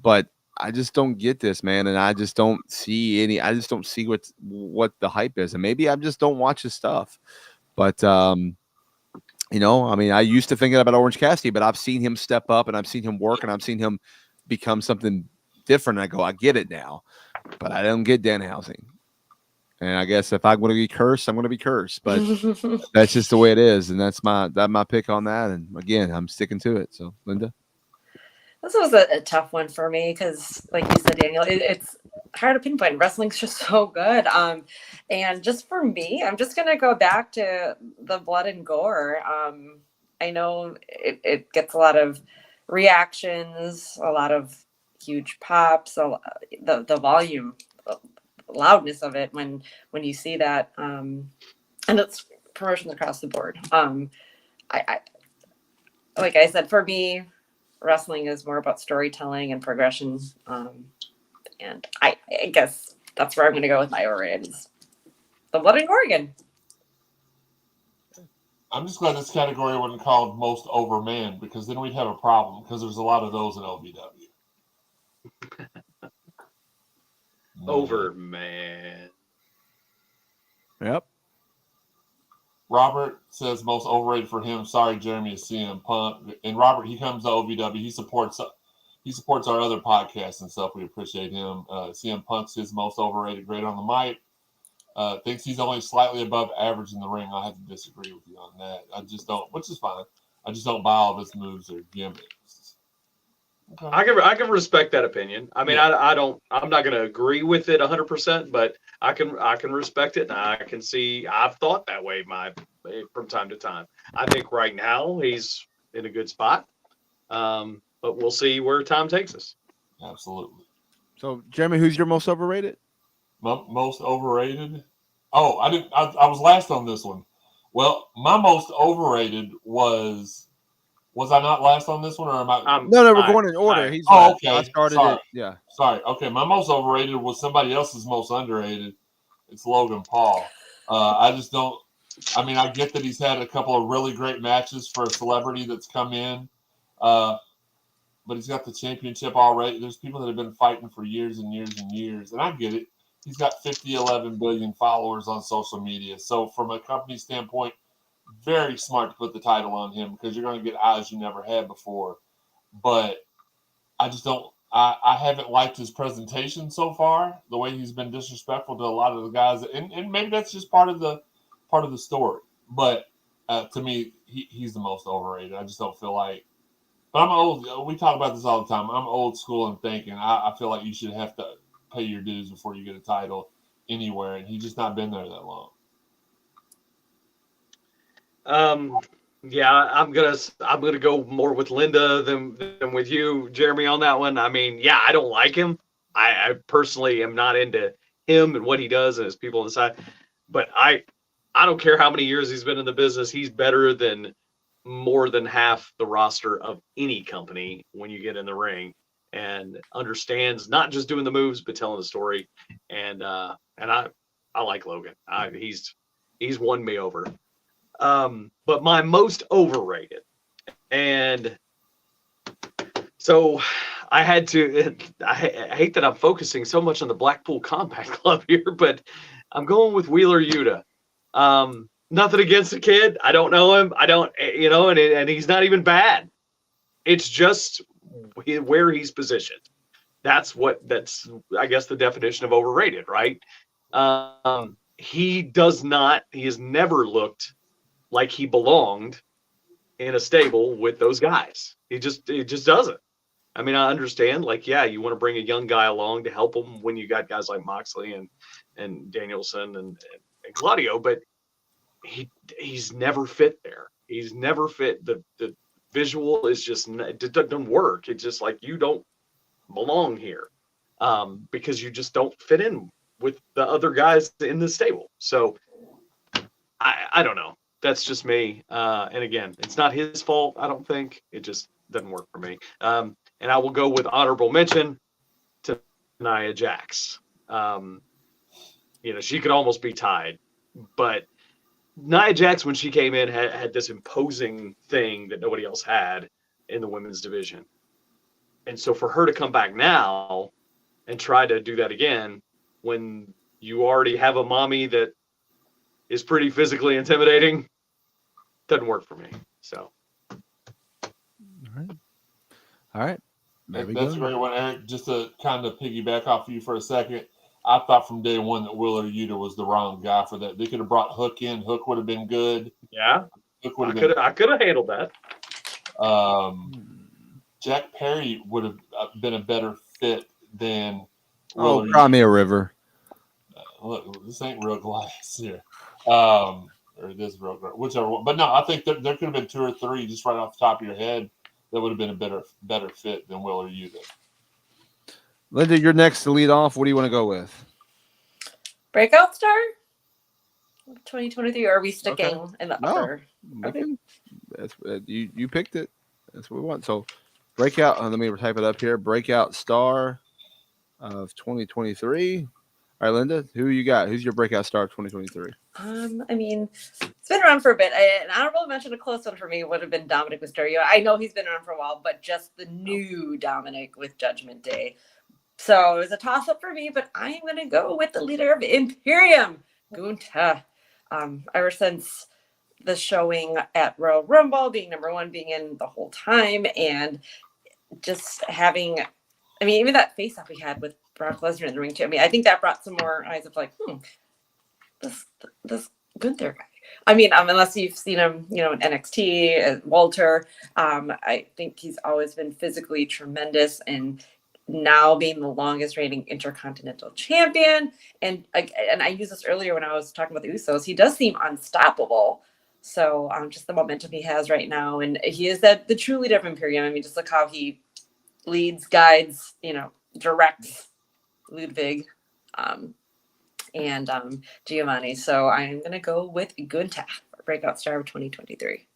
But I just don't get this, man, and I just don't see what the hype is, and maybe I just don't watch his stuff. But I used to thinking about Orange Cassidy, but I've seen him step up, and I've seen him work, and I've seen him become something different. And I get it now, but I don't get Danhausen. And I guess if I'm going to be cursed, I'm going to be cursed. But that's just the way it is, and that's my pick on that. And again, I'm sticking to it. So, Linda, this was a tough one for me because, like you said, Daniel, it's hard to pinpoint. Wrestling's just so good. And just for me, I'm just gonna go back to the blood and gore. I know it gets a lot of reactions, a lot of huge pops, the volume, loudness of it when you see that, and it's promotions across the board. I like I said, for me, wrestling is more about storytelling and progression. And I guess that's where I'm going to go with my overrated is the blood and gore again. I'm just glad this category wasn't called most over man, because then we'd have a problem, because there's a lot of those in OVW. Over man. Yep. Robert says most overrated for him. Sorry, Jeremy, is CM Punk. And Robert, he comes to OVW. He supports our other podcasts and stuff. We appreciate him. CM Punk's his most overrated. Great on the mic. Thinks he's only slightly above average in the ring. I have to disagree with you on that. I just don't, which is fine. I just don't buy all of his moves or gimmicks. Okay. I can respect that opinion. I mean, yeah. I'm not going to agree with it 100%, but I can respect it, and I can see I've thought that way from time to time. I think right now he's in a good spot, but we'll see where time takes us. Absolutely. So, Jeremy, who's your most overrated? Most overrated? Oh, I was last on this one. Well, my most overrated was I not last on this one, or am I? No, we're going in order. He's okay. I started Sorry. it. Yeah. Sorry. Okay, my most overrated was somebody else's most underrated. It's Logan Paul. I just don't. I mean, I get that he's had a couple of really great matches for a celebrity that's come in, but he's got the championship already. There's people that have been fighting for years and years and years, and I get it. He's got 11 billion followers on social media. So from a company standpoint, very smart to put the title on him, because you're going to get eyes you never had before. But I just don't. I haven't liked his presentation so far. The way he's been disrespectful to a lot of the guys, and maybe that's just part of the story. But to me, he's the most overrated. I just don't feel like. But I'm old. We talk about this all the time. I'm old school in thinking. I feel like you should have to pay your dues before you get a title anywhere, and he's just not been there that long. Yeah, I'm gonna go more with Linda than with you, Jeremy, on that one. I mean, yeah, I don't like him. I personally am not into him and what he does and his people on the side. But I don't care how many years he's been in the business. He's better than more than half the roster of any company when you get in the ring, and understands not just doing the moves but telling the story. And I like Logan. He's won me over. But my most overrated, and so I had to. I hate that I'm focusing so much on the Blackpool Combat Club here, but I'm going with Wheeler Yuta. Nothing against the kid. I don't know him. I don't, and he's not even bad. It's just where he's positioned. That's I guess the definition of overrated, right? He has never looked like he belonged in a stable with those guys. It just doesn't. I mean, I understand, like, yeah, you want to bring a young guy along to help him when you got guys like Moxley and Danielson and Claudio, but he's never fit there. He's never fit. The visual is just, it doesn't work. It's just like, you don't belong here, because you just don't fit in with the other guys in the stable. So I don't know. That's just me. And again, it's not his fault, I don't think. It just doesn't work for me. And I will go with honorable mention to Nia Jax. She could almost be tied. But Nia Jax, when she came in, had this imposing thing that nobody else had in the women's division. And so for her to come back now and try to do that again when you already have a mommy that is pretty physically intimidating, doesn't work for me. So, all right. That's a great one, Eric. Just to kind of piggyback off of you for a second, I thought from day one that Wheeler Yuta was the wrong guy for that. They could have brought Hook in. Hook would have been good. Yeah, I could have handled that. Jack Perry would have been a better fit than Oh, Will, cry me a river. look, this ain't real glass here. Or it is real glass, whichever one. But no, I think there could have been 2 or 3 just right off the top of your head that would have been a better fit than Will or you did. Linda, you're next to lead off. What do you want to go with? Breakout Star 2023, or are we sticking in the No. upper? Okay. That's you picked it. That's what we want. So breakout. Let me type it up here. Breakout Star of 2023. All right, Linda, who you got? Who's your breakout star of 2023? I mean, it's been around for a bit. An honorable mention, a close one for me would have been Dominic Mysterio. I know he's been around for a while, but just the new Dominic with Judgment Day. So it was a toss-up for me, but I am going to go with the leader of Imperium, Gunther. Ever since the showing at Royal Rumble, being number 1, being in the whole time, and just having, I mean, even that face-off we had with Brock Lesnar in the ring too. I mean, I think that brought some more eyes of like, this Gunther guy. I mean, unless you've seen him, in NXT as Walter, I think he's always been physically tremendous, and now being the longest reigning Intercontinental Champion, and I used this earlier when I was talking about the Usos, he does seem unstoppable. So just the momentum he has right now, and he is the true leader of Imperium. I mean, just look how he leads, guides, directs Ludwig and Giovanni. So I'm going to go with Gunther, Breakout Star of 2023.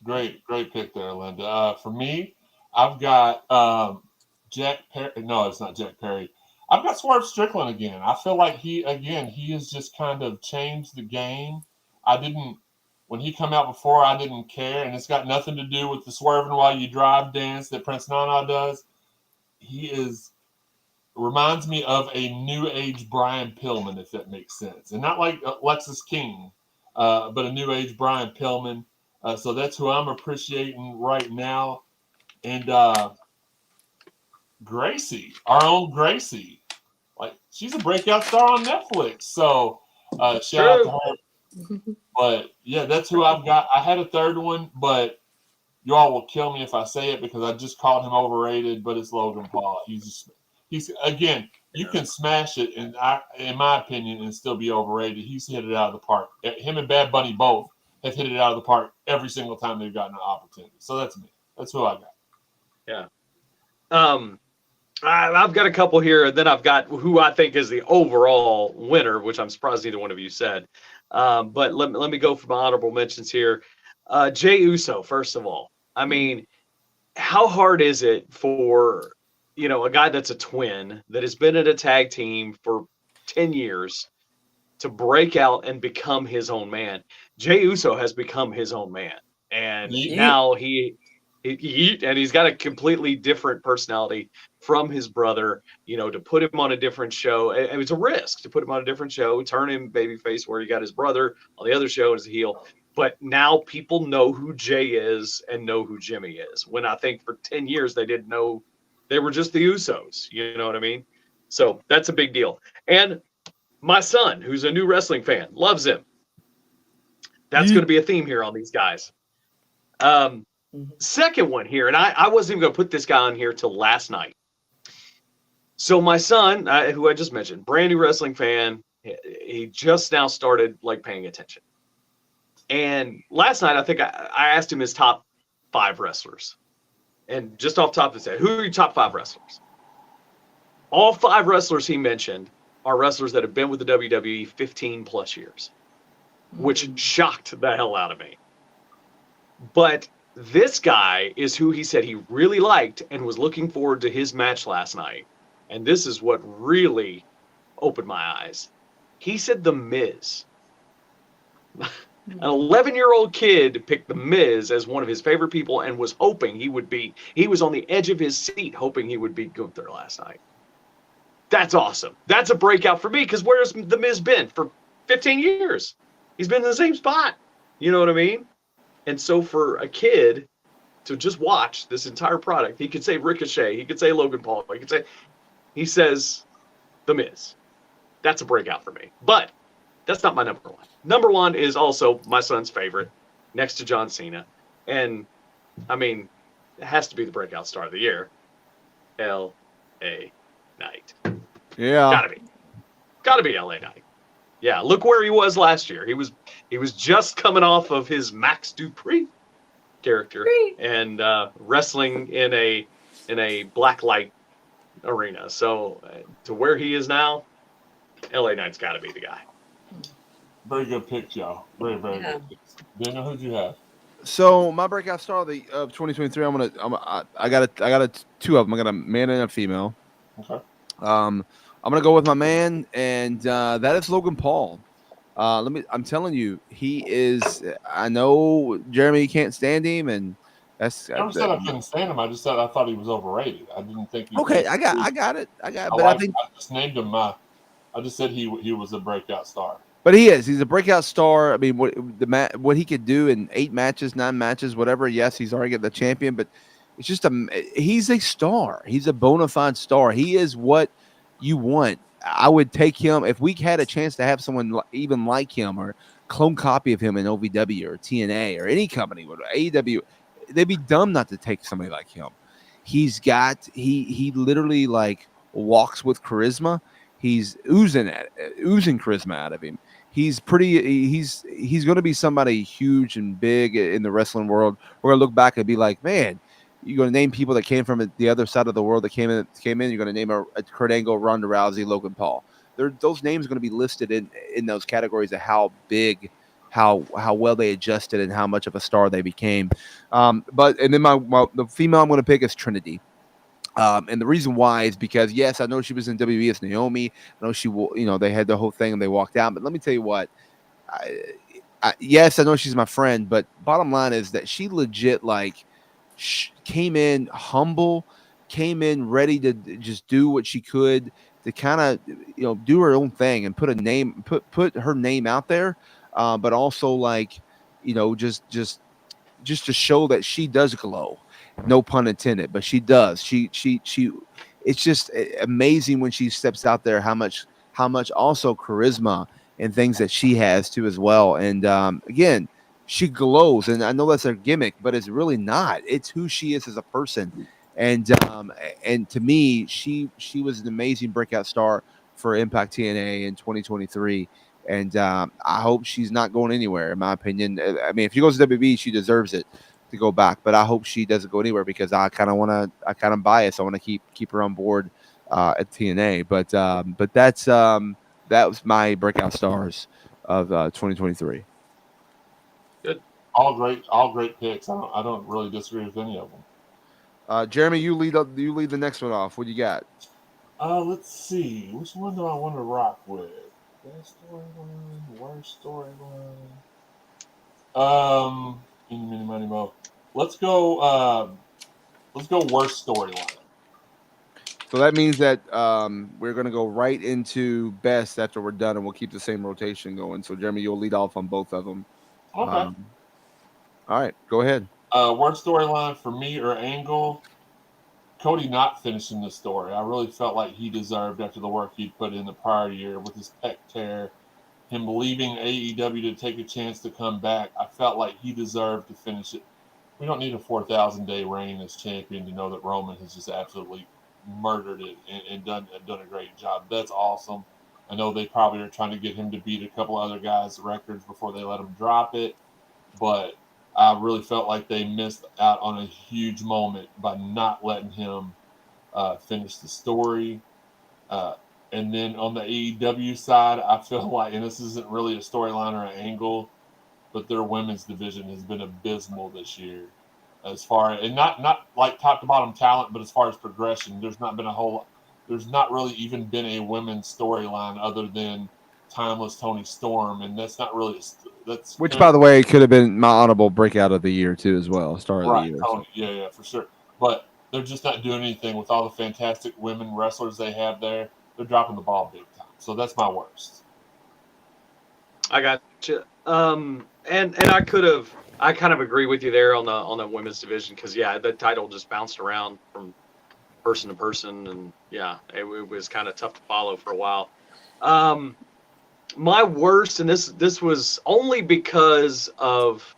Great pick there, Linda. For me, I've got Jack Perry. No, it's not Jack Perry. I've got Swerve Strickland again. I feel like he has just kind of changed the game. When he come out before, I didn't care, and it's got nothing to do with the swerving while you drive dance that Prince Nana does. Reminds me of a new age Brian Pillman, if that makes sense, and not like Lexus King, but a new age Brian Pillman. So that's who I'm appreciating right now. And Gracie, our own Gracie, like she's a breakout star on Netflix. So shout out to her. But yeah, that's who I've got. I had a third one, but you all will kill me if I say it because I just called him overrated. But it's Logan Paul. He's again. You can smash it, in my opinion, and still be overrated. He's hit it out of the park. Him and Bad Bunny both have hit it out of the park every single time they've gotten an opportunity. So that's me. That's who I got. Yeah. I've got a couple here, and then I've got who I think is the overall winner, which I'm surprised neither one of you said. But let me go for my honorable mentions here. Jey Uso, first of all. I mean, how hard is it for, a guy that's a twin that has been in a tag team for 10 years to break out and become his own man? Jey Uso has become his own man. And now he's got a completely different personality from his brother, to put him on a different show. And it's a risk to put him on a different show, turn him babyface where you got his brother on the other show as a heel. But now people know who Jay is and know who Jimmy is. When I think for 10 years, they didn't know, they were just the Usos. You know what I mean? So that's a big deal. And my son, who's a new wrestling fan, loves him. That's going to be a theme here on these guys. Second one here, and I wasn't even going to put this guy on here till last night. So my son, who I just mentioned, brand new wrestling fan, he just now started paying attention. And last night, I think I asked him his top 5 wrestlers. And just off the top of his head, who are your top 5 wrestlers? All 5 wrestlers he mentioned are wrestlers that have been with the WWE 15 plus years, which shocked the hell out of me. But this guy is who he said he really liked and was looking forward to his match last night. And this is what really opened my eyes. He said The Miz. An 11-year-old kid picked The Miz as one of his favorite people and was hoping he was on the edge of his seat hoping he would beat Gunther last night. That's awesome. That's a breakout for me because where's The Miz been for 15 years? He's been in the same spot. You know what I mean? And so for a kid to just watch this entire product, he could say Ricochet, he could say Logan Paul, he says The Miz. That's a breakout for me. But that's not my number one. Number one is also my son's favorite, next to John Cena. And, I mean, it has to be the breakout star of the year, L.A. Knight. Yeah. Gotta be LA Knight. Yeah, look where he was last year. He was just coming off of his Max Dupree character and wrestling in a blacklight arena. So to where he is now, LA Knight's got to be the guy. Very good pick, y'all. Very good picks. Daniel, who'd you have? So my breakout star of 2023, I got two of them. I got a man and a female. Okay. I'm gonna go with my man, and that is Logan Paul. I'm telling you, he is. I know Jeremy, you can't stand him, and that's. I never said I couldn't stand him. I just said I thought he was overrated. I didn't think he. Okay, I got it. But I think I just named him. I just said he was a breakout star. But he is. He's a breakout star. I mean, what he could do in 8 matches, 9 matches, whatever. Yes, he's already the champion, but it's just he's a star. He's a bona fide star. He is what you want. I would take him if we had a chance to have someone even like him or clone copy of him in OVW or TNA or any company, AEW. They'd be dumb not to take somebody like him. He literally like walks with charisma. He's oozing charisma out of him. He's going to be somebody huge and big in the wrestling world. We're going to look back and be like, man, you're going to name people that came from the other side of the world that came in. You're going to name a Kurt Angle, Ronda Rousey, Logan Paul. Those names are going to be listed in those categories of how big, how well they adjusted and how much of a star they became. And then the female I'm going to pick is Trinity. And the reason why is because, yes, I know she was in WWE as Naomi. I know she will, they had the whole thing and they walked out. But let me tell you what, yes, I know she's my friend, but bottom line is that she legit came in humble, came in ready to just do what she could to kind of, do her own thing and put her name out there. But also just to show that she does glow. No pun intended, but she does. She. It's just amazing when she steps out there how much also charisma and things that she has too as well. And again, she glows, and I know that's her gimmick, but it's really not. It's who she is as a person. And to me, she was an amazing breakout star for Impact TNA in 2023. And I hope she's not going anywhere. In my opinion, I mean, if she goes to WWE, she deserves it to go back, but I hope she doesn't go anywhere because I kind of biased. I want to keep her on board at TNA, but that was my breakout stars of 2023. Good, all great picks. I don't really disagree with any of them. Jeremy, you lead the next one off. What do you got? Let's see. Which one do I want to rock with? Best storyline, worst storyline. Mini money mo. Let's go worst storyline. So that means that we're going to go right into best after we're done, and we'll keep the same rotation going. So Jeremy, you'll lead off on both of them. Okay. All right, go ahead. Worst storyline for me or Angle. Cody not finishing the story. I really felt like he deserved, after the work he'd put in the prior year with his pec tear, him leaving AEW to take a chance to come back. I felt like he deserved to finish it. We don't need a 4,000-day reign as champion to know that Roman has just absolutely murdered it and done a great job. That's awesome. I know they probably are trying to get him to beat a couple other guys' records before they let him drop it, but I really felt like they missed out on a huge moment by not letting him finish the story. And then on the AEW side, I feel like, and this isn't really a storyline or an angle, but their women's division has been abysmal this year. As far as, and not like top to bottom talent, but as far as progression, there's not really even been a women's storyline other than Timeless Tony Storm, and that's not really which, by the way, could have been my honorable breakout of the year too, as well. Star of the year. Tony, yeah, for sure. But they're just not doing anything with all the fantastic women wrestlers they have there. They're dropping the ball big time. So that's my worst. I got you. And I kind of agree with you there on the women's division because the title just bounced around from person to person, and it was kind of tough to follow for a while. My worst, and this was only because of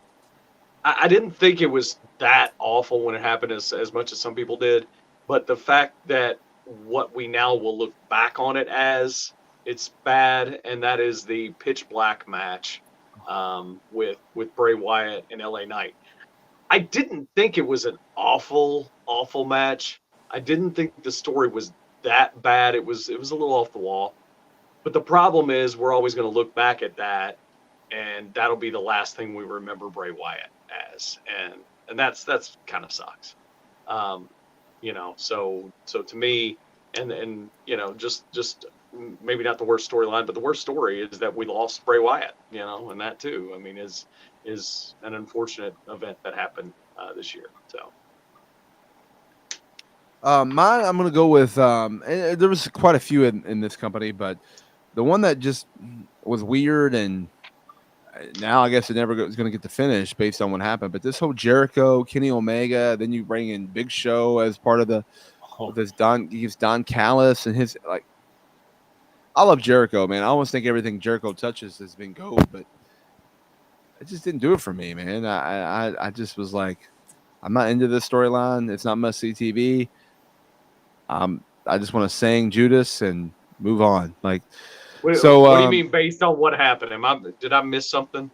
I didn't think it was that awful when it happened as much as some people did, but the fact that what we now will look back on it as it's bad, and that is the Pitch Black match with Bray Wyatt and LA Knight. I didn't think it was an awful match. I didn't think the story was that bad. It was a little off the wall. But the problem is we're always going to look back at that, and that'll be the last thing we remember Bray Wyatt as, and that's kind of sucks. So to me, and just maybe not the worst storyline, but the worst story is that we lost Bray Wyatt, and that too, I mean, is an unfortunate event that happened this year. So mine, I'm going to go with, and there was quite a few in this company, but the one that just was weird, and now I guess it never was going to get to finish based on what happened. But this whole Jericho, Kenny Omega, then you bring in Big Show as part of this Don Callis and his I love Jericho, man. I almost think everything Jericho touches has been gold, but it just didn't do it for me, man. I just was like, I'm not into this storyline. It's not must see TV. I just want to sing Judas and move on. Like, what do you mean based on what happened? Did I miss something?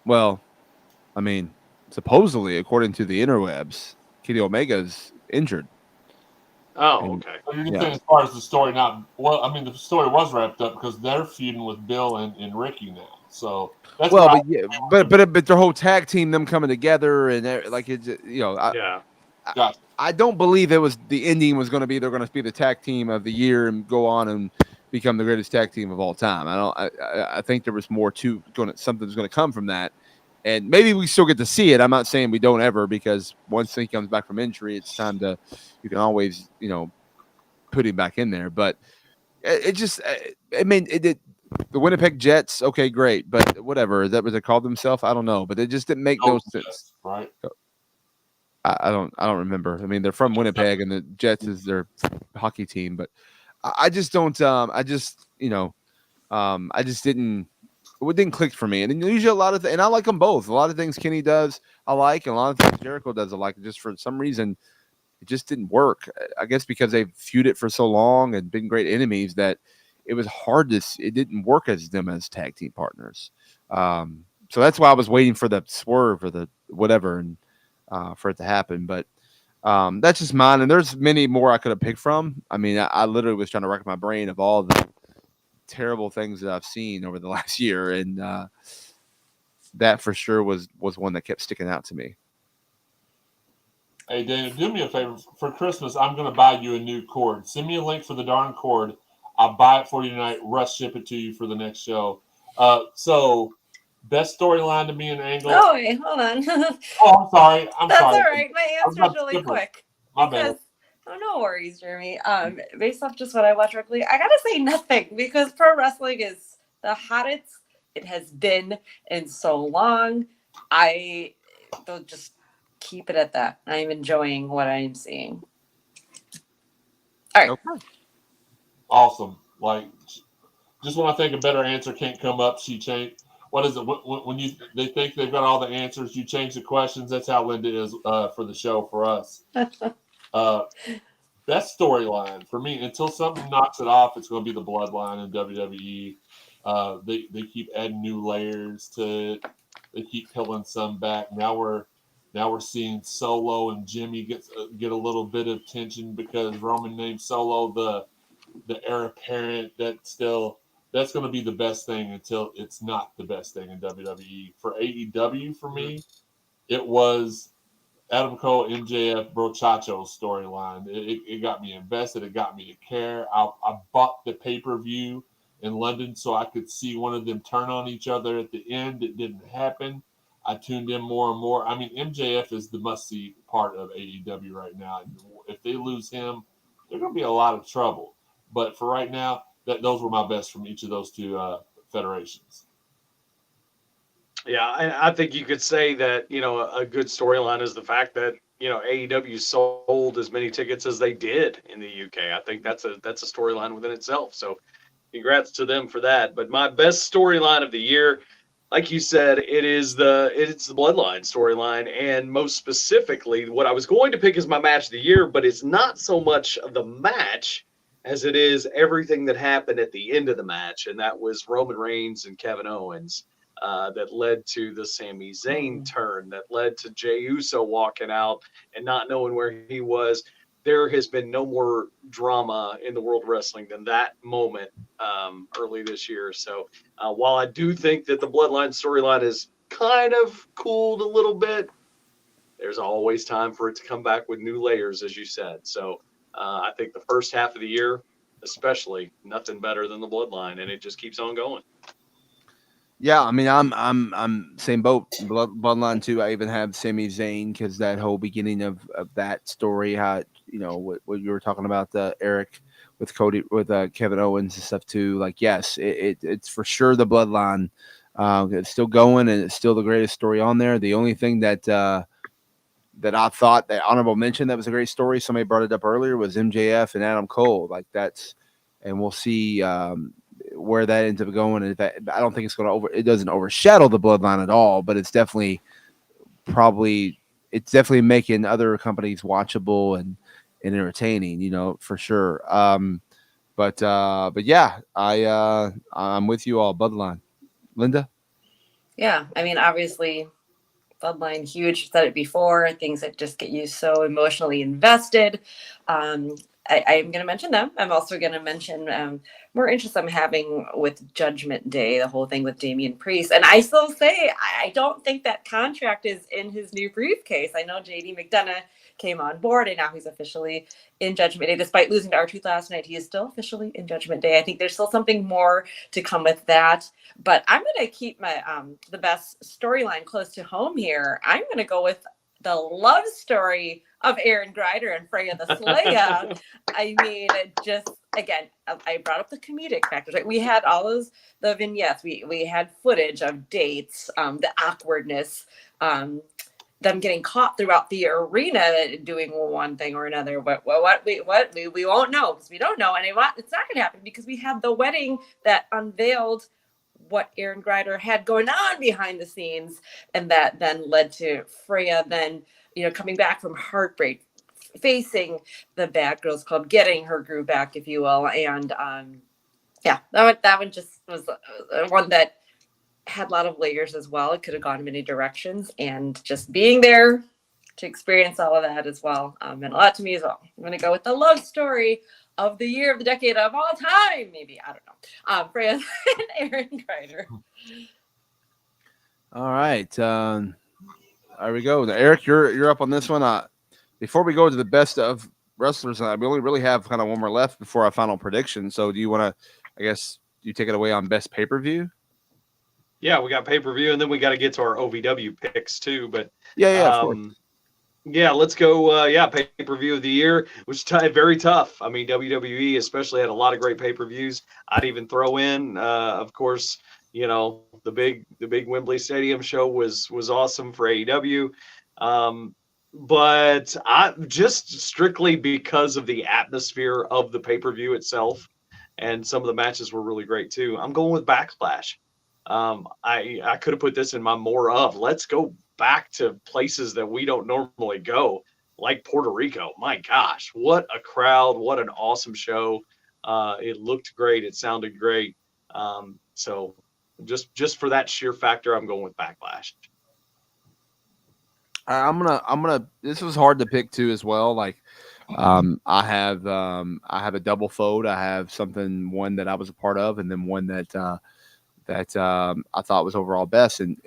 Well, I mean, supposedly, according to the interwebs, Kenny Omega's injured. Oh, okay. So you're saying as far as the story, the story was wrapped up because they're feuding with Bill and Ricky now. So that's but their whole tag team, them coming together, and like it's I don't believe it was the ending was going to be they're going to be the tag team of the year and go on and become the greatest tag team of all time. I think there was more to something's going to come from that, and maybe we still get to see it. I'm not saying we don't ever, because once he comes back from injury, it's time to you can always put him back in there. But it just the Winnipeg Jets, okay, great, but whatever. Is that what they called themselves? I don't know, but it just didn't make no sense. Right. I don't remember. I mean, they're from Winnipeg, and the Jets is their hockey team, but I just don't. I just didn't. It didn't click for me. And usually a lot of and I like them both. A lot of things Kenny does, I like, and a lot of things Jericho does, I like. Just for some reason, it just didn't work. I guess because they've feuded for so long and been great enemies that it was hard to. It didn't work as them as tag team partners. So that's why I was waiting for the swerve or the whatever and. For it to happen, but that's just mine. And there's many more I could have picked from. I mean, I literally was trying to rack my brain of all the terrible things that I've seen over the last year, and that for sure was one that kept sticking out to me. Hey, Daniel, do me a favor. For Christmas, I'm going to buy you a new cord. Send me a link for the darn cord. I'll buy it for you tonight. Rush ship it to you for the next show. So. Best storyline to me in Angle. Oh, wait, hold on. I'm sorry. That's all right. My answer's really quick. My bad. Oh, no worries, Jeremy. Based off just what I watch regularly, I gotta say nothing, because pro wrestling is the hottest it has been in so long. They'll just keep it at that. I'm enjoying what I'm seeing. All right. Okay. Awesome. Like, just when I think a better answer can't come up, she changed. What is it? When they think they've got all the answers, you change the questions. That's how Linda is for the show for us. Best storyline for me, until something knocks it off, it's going to be the Bloodline in WWE. They keep adding new layers to it. They keep peeling some back. Now we're seeing Solo and Jimmy get a little bit of tension because Roman named Solo the heir apparent. That's going to be the best thing until it's not the best thing in WWE. For AEW, for me, it was Adam Cole, MJF, Brochacho's storyline. It got me invested. It got me to care. I bought the pay-per-view in London so I could see one of them turn on each other at the end. It didn't happen. I tuned in more and more. I mean, MJF is the must-see part of AEW right now. If they lose him, they're going to be in a lot of trouble. But for right now, those were my best from each of those two federations. Yeah, I think you could say that, a good storyline is the fact that, AEW sold as many tickets as they did in the UK. I think that's a storyline within itself. So congrats to them for that. But my best storyline of the year, like you said, it's the Bloodline storyline, and most specifically, what I was going to pick as my match of the year, but it's not so much the match as it is everything that happened at the end of the match, and that was Roman Reigns and Kevin Owens. That led to the Sami Zayn turn, that led to Jey Uso walking out and not knowing where he was. There has been no more drama in the world of wrestling than that moment early this year. So while I do think that the Bloodline storyline is kind of cooled a little bit, there's always time for it to come back with new layers, as you said. So I think the first half of the year, especially, nothing better than the Bloodline, and it just keeps on going. Yeah, I mean, I'm same boat. Bloodline 2. I even have Sami Zayn because that whole beginning of that story, how what you were talking about, Eric with Cody with Kevin Owens and stuff too. Like, yes, it's for sure the Bloodline. It's still going, and it's still the greatest story on there. The only thing that I thought that honorable mention that was a great story, somebody brought it up earlier, was MJF and Adam Cole. Like and we'll see. Where that ends up going, and I don't think it doesn't overshadow the Bloodline at all, but it's definitely making other companies watchable and entertaining, for sure. But yeah, I'm with you all. Bloodline, Linda. Yeah, I mean, obviously, Bloodline huge. Said it before. Things that just get you so emotionally invested. I'm going to mention them. I'm also going to mention more interest I'm having with Judgment Day, the whole thing with Damian Priest. And I still say, I don't think that contract is in his new briefcase. I know JD McDonough came on board, and now he's officially in Judgment Day. Despite losing to R-Truth last night, he is still officially in Judgment Day. I think there's still something more to come with that. But I'm going to keep my the best storyline close to home here. I'm going to go with the love story of Aaron Greider and Freya the Slayer. I mean, just again, I brought up the comedic factors. Right? We had all the vignettes. We had footage of dates, the awkwardness, them getting caught throughout the arena doing one thing or another. What we won't know because we don't know, and it's not going to happen because we had the wedding that unveiled what Aaron Greider had going on behind the scenes, and that then led to Freya then coming back from heartbreak, facing the Bad Girls Club, getting her groove back, if you will. And that one just was one that had a lot of layers as well. It could have gone many directions, and just being there to experience all of that as well meant a lot to me as well. I'm going to go with the love story of the year, of the decade, of all time, maybe. I don't know. Freya and Aaron Greider. All right. There we go. Eric, you're up on this one. Before we go to the best of wrestlers, we only really have kind of one more left before our final prediction. So do you want to, I guess, you take it away on best pay-per-view? Yeah, we got pay-per-view, and then we got to get to our OVW picks too. But of course. Yeah, let's go. Pay-per-view of the year was very tough. I mean, WWE especially had a lot of great pay-per-views. I'd even throw in, of course, the big Wembley Stadium show was awesome for AEW. But I just strictly because of the atmosphere of the pay-per-view itself, and some of the matches were really great too. I'm going with Backlash. I could have put this in my more of. Let's go back to places that we don't normally go, like Puerto Rico. My gosh, what a crowd. What an awesome show. It looked great. It sounded great. So just for that sheer factor, I'm going with Backlash. I'm gonna. This was hard to pick too as well. Like, I have a double fold. I have one that I was a part of, and then one that I thought was overall best. And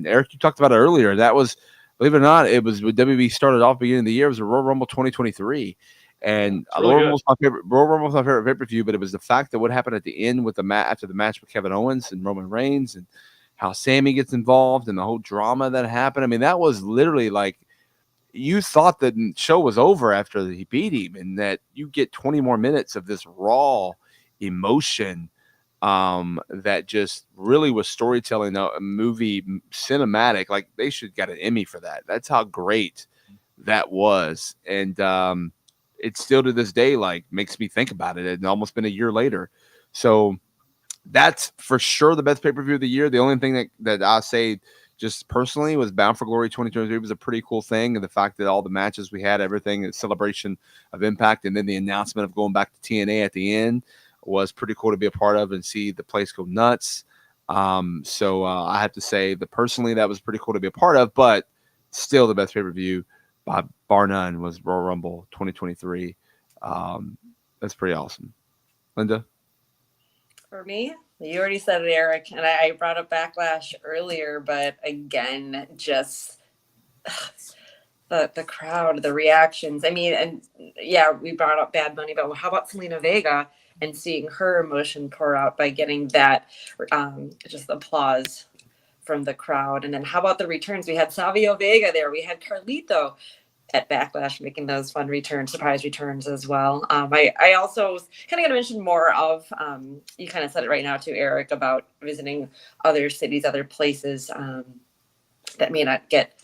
Eric, you talked about it earlier. That was, believe it or not, it was when WWE started off beginning of the year. It was a Royal Rumble 2023, and Royal Rumble was my favorite pay-per-view. But it was the fact that what happened at the end with after the match with Kevin Owens and Roman Reigns, and how Sammy gets involved and the whole drama that happened. I mean, that was literally like, you thought the show was over after he beat him, and that you get 20 more minutes of this raw emotion that just really was storytelling, a movie cinematic. Like, they should get an Emmy for that. That's how great that was. And it still to this day, like, makes me think about it. It's almost been a year later. So that's for sure the best pay-per-view of the year. The only thing that I say just personally was Bound for Glory 2023 was a pretty cool thing. And the fact that all the matches we had, everything, a celebration of Impact, and then the announcement of going back to TNA at the end was pretty cool to be a part of and see the place go nuts. So I have to say that personally that was pretty cool to be a part of, but still the best pay-per-view by bar none was Royal Rumble 2023. That's pretty awesome. Linda? For me, you already said it, Eric, and I brought up Backlash earlier, but again, just the crowd, the reactions. I mean, and yeah, we brought up Bad Bunny, but how about Selena Vega and seeing her emotion pour out by getting that just applause from the crowd? And then how about the returns? We had Savio Vega there. We had Carlito at Backlash making those fun returns, surprise returns as well. I also kind of going to mention more of, you kind of said it right now too, Eric, about visiting other cities, other places that may not get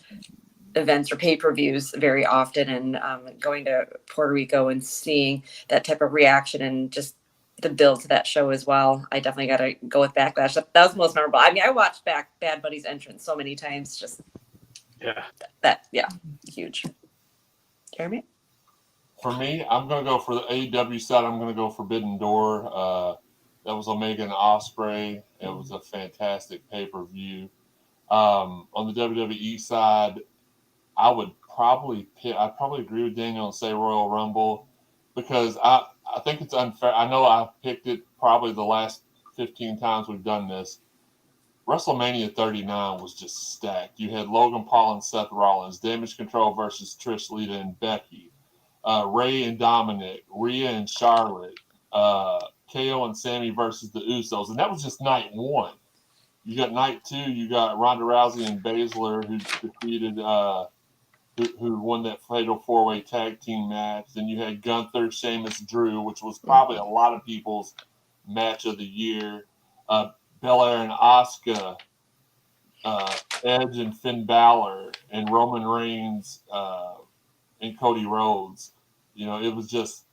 events or pay-per-views very often, and going to Puerto Rico and seeing that type of reaction and just the build to that show as well. I definitely got to go with Backlash. That was most memorable. I mean, I watched Bad Bunny's entrance so many times. Just huge. Jeremy? For me, I'm going to go for the AEW side. I'm going to go Forbidden Door. That was Omega and Ospreay. It was a fantastic pay-per-view. On the WWE side, I'd probably agree with Daniel and say Royal Rumble, because I think it's unfair. I know I picked it probably the last 15 times we've done this. WrestleMania 39 was just stacked. You had Logan Paul and Seth Rollins, Damage Control versus Trish, Lita, and Becky, Ray and Dominic, Rhea and Charlotte, KO and Sammy versus the Usos. And that was just night one. You got night two, you got Ronda Rousey and Baszler, who defeated, who won that fatal four-way tag team match. Then you had Gunther, Sheamus, Drew, which was probably a lot of people's match of the year. Belair and Asuka, Edge and Finn Balor, and Roman Reigns and Cody Rhodes. You know, it was just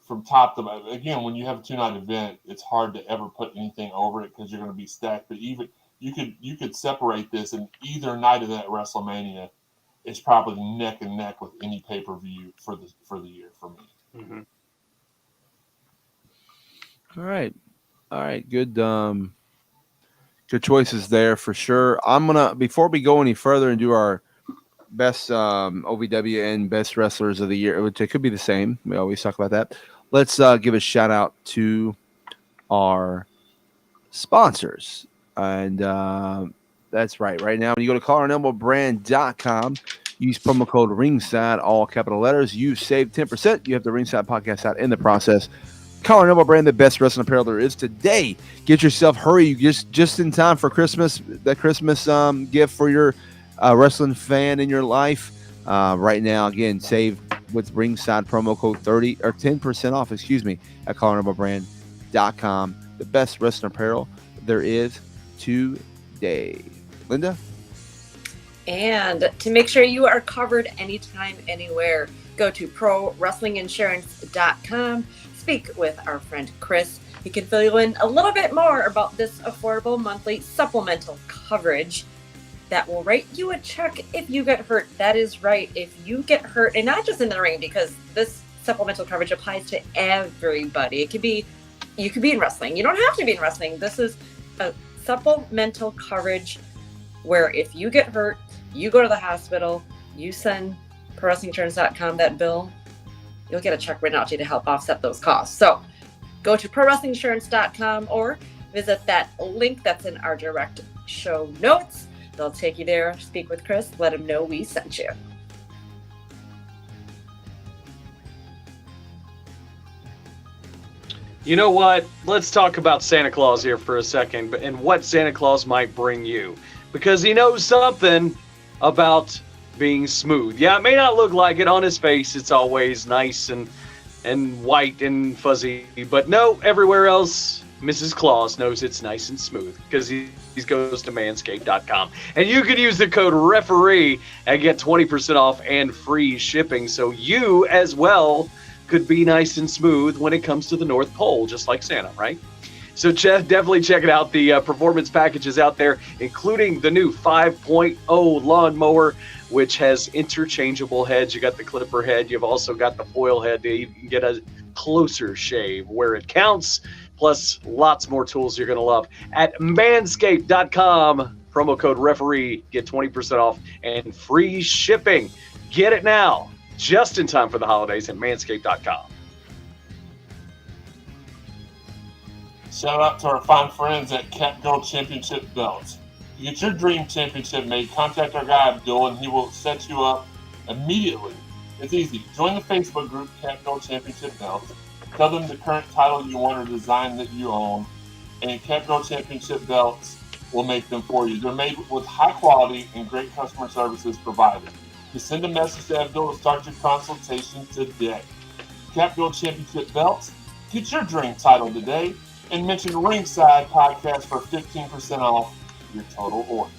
from top to bottom. Again, when you have a two-night event, it's hard to ever put anything over it because you're going to be stacked. But even you could separate this, and either night of that WrestleMania is probably neck and neck with any pay-per-view for the year for me. Mm-hmm. All right, good. Good choices there for sure. I'm gonna, before we go any further and do our best OVW and best wrestlers of the year, which it could be the same. We always talk about that. Let's give a shout out to our sponsors, and that's right. Right now, when you go to collarandelbowbrand.com, use promo code Ringside, all capital letters. You save 10%. You have the Ringside podcast out in the process. Collar and Elbow Brand, the best wrestling apparel there is today. Get yourself, hurry, just in time for Christmas, that Christmas gift for your wrestling fan in your life. Right now, again, save with Ringside promo code 30 or 10% off, at collarandelbowbrand.com. The best wrestling apparel there is today. Linda? And to make sure you are covered anytime, anywhere, go to prowrestlinginsurance.com. Speak with our friend Chris. He can fill you in a little bit more about this affordable monthly supplemental coverage that will write you a check if you get hurt. That is right, if you get hurt, and not just in the ring, because this supplemental coverage applies to everybody. You could be in wrestling. You don't have to be in wrestling. This is a supplemental coverage where if you get hurt, you go to the hospital, you send prowrestlinginsurance.com that bill, you'll get a check written out to you to help offset those costs. So go to prowrestlinginsurance.com or visit that link that's in our direct show notes. They'll take you there. Speak with Chris. Let him know we sent you. You know what? Let's talk about Santa Claus here for a second and what Santa Claus might bring you. Because he knows something about being smooth. Yeah, it may not look like it on his face. It's always nice and white and fuzzy. But no, everywhere else, Mrs. Claus knows it's nice and smooth because he goes to manscaped.com. And you can use the code REFEREE and get 20% off and free shipping. So you as well could be nice and smooth when it comes to the North Pole, just like Santa, right? So definitely check it out. The performance packages out there, including the new 5.0 lawnmower, which has interchangeable heads. You got the clipper head. You've also got the foil head. You can get a closer shave where it counts, plus lots more tools you're going to love at manscaped.com. Promo code referee, get 20% off and free shipping. Get it now, just in time for the holidays at manscaped.com. Shout out to our fine friends at Cap Gold Championship Belts. To get your dream championship made, contact our guy Abdul and he will set you up immediately. It's easy. Join the Facebook group Cap Gold Championship Belts. Tell them the current title you want or design that you own, and Cap Gold Championship Belts will make them for you. They're made with high quality and great customer services provided. Just send a message to Abdul to start your consultation today. Cap Gold Championship Belts. Get your dream title today and mention Ringside Podcast for 15% off your total order.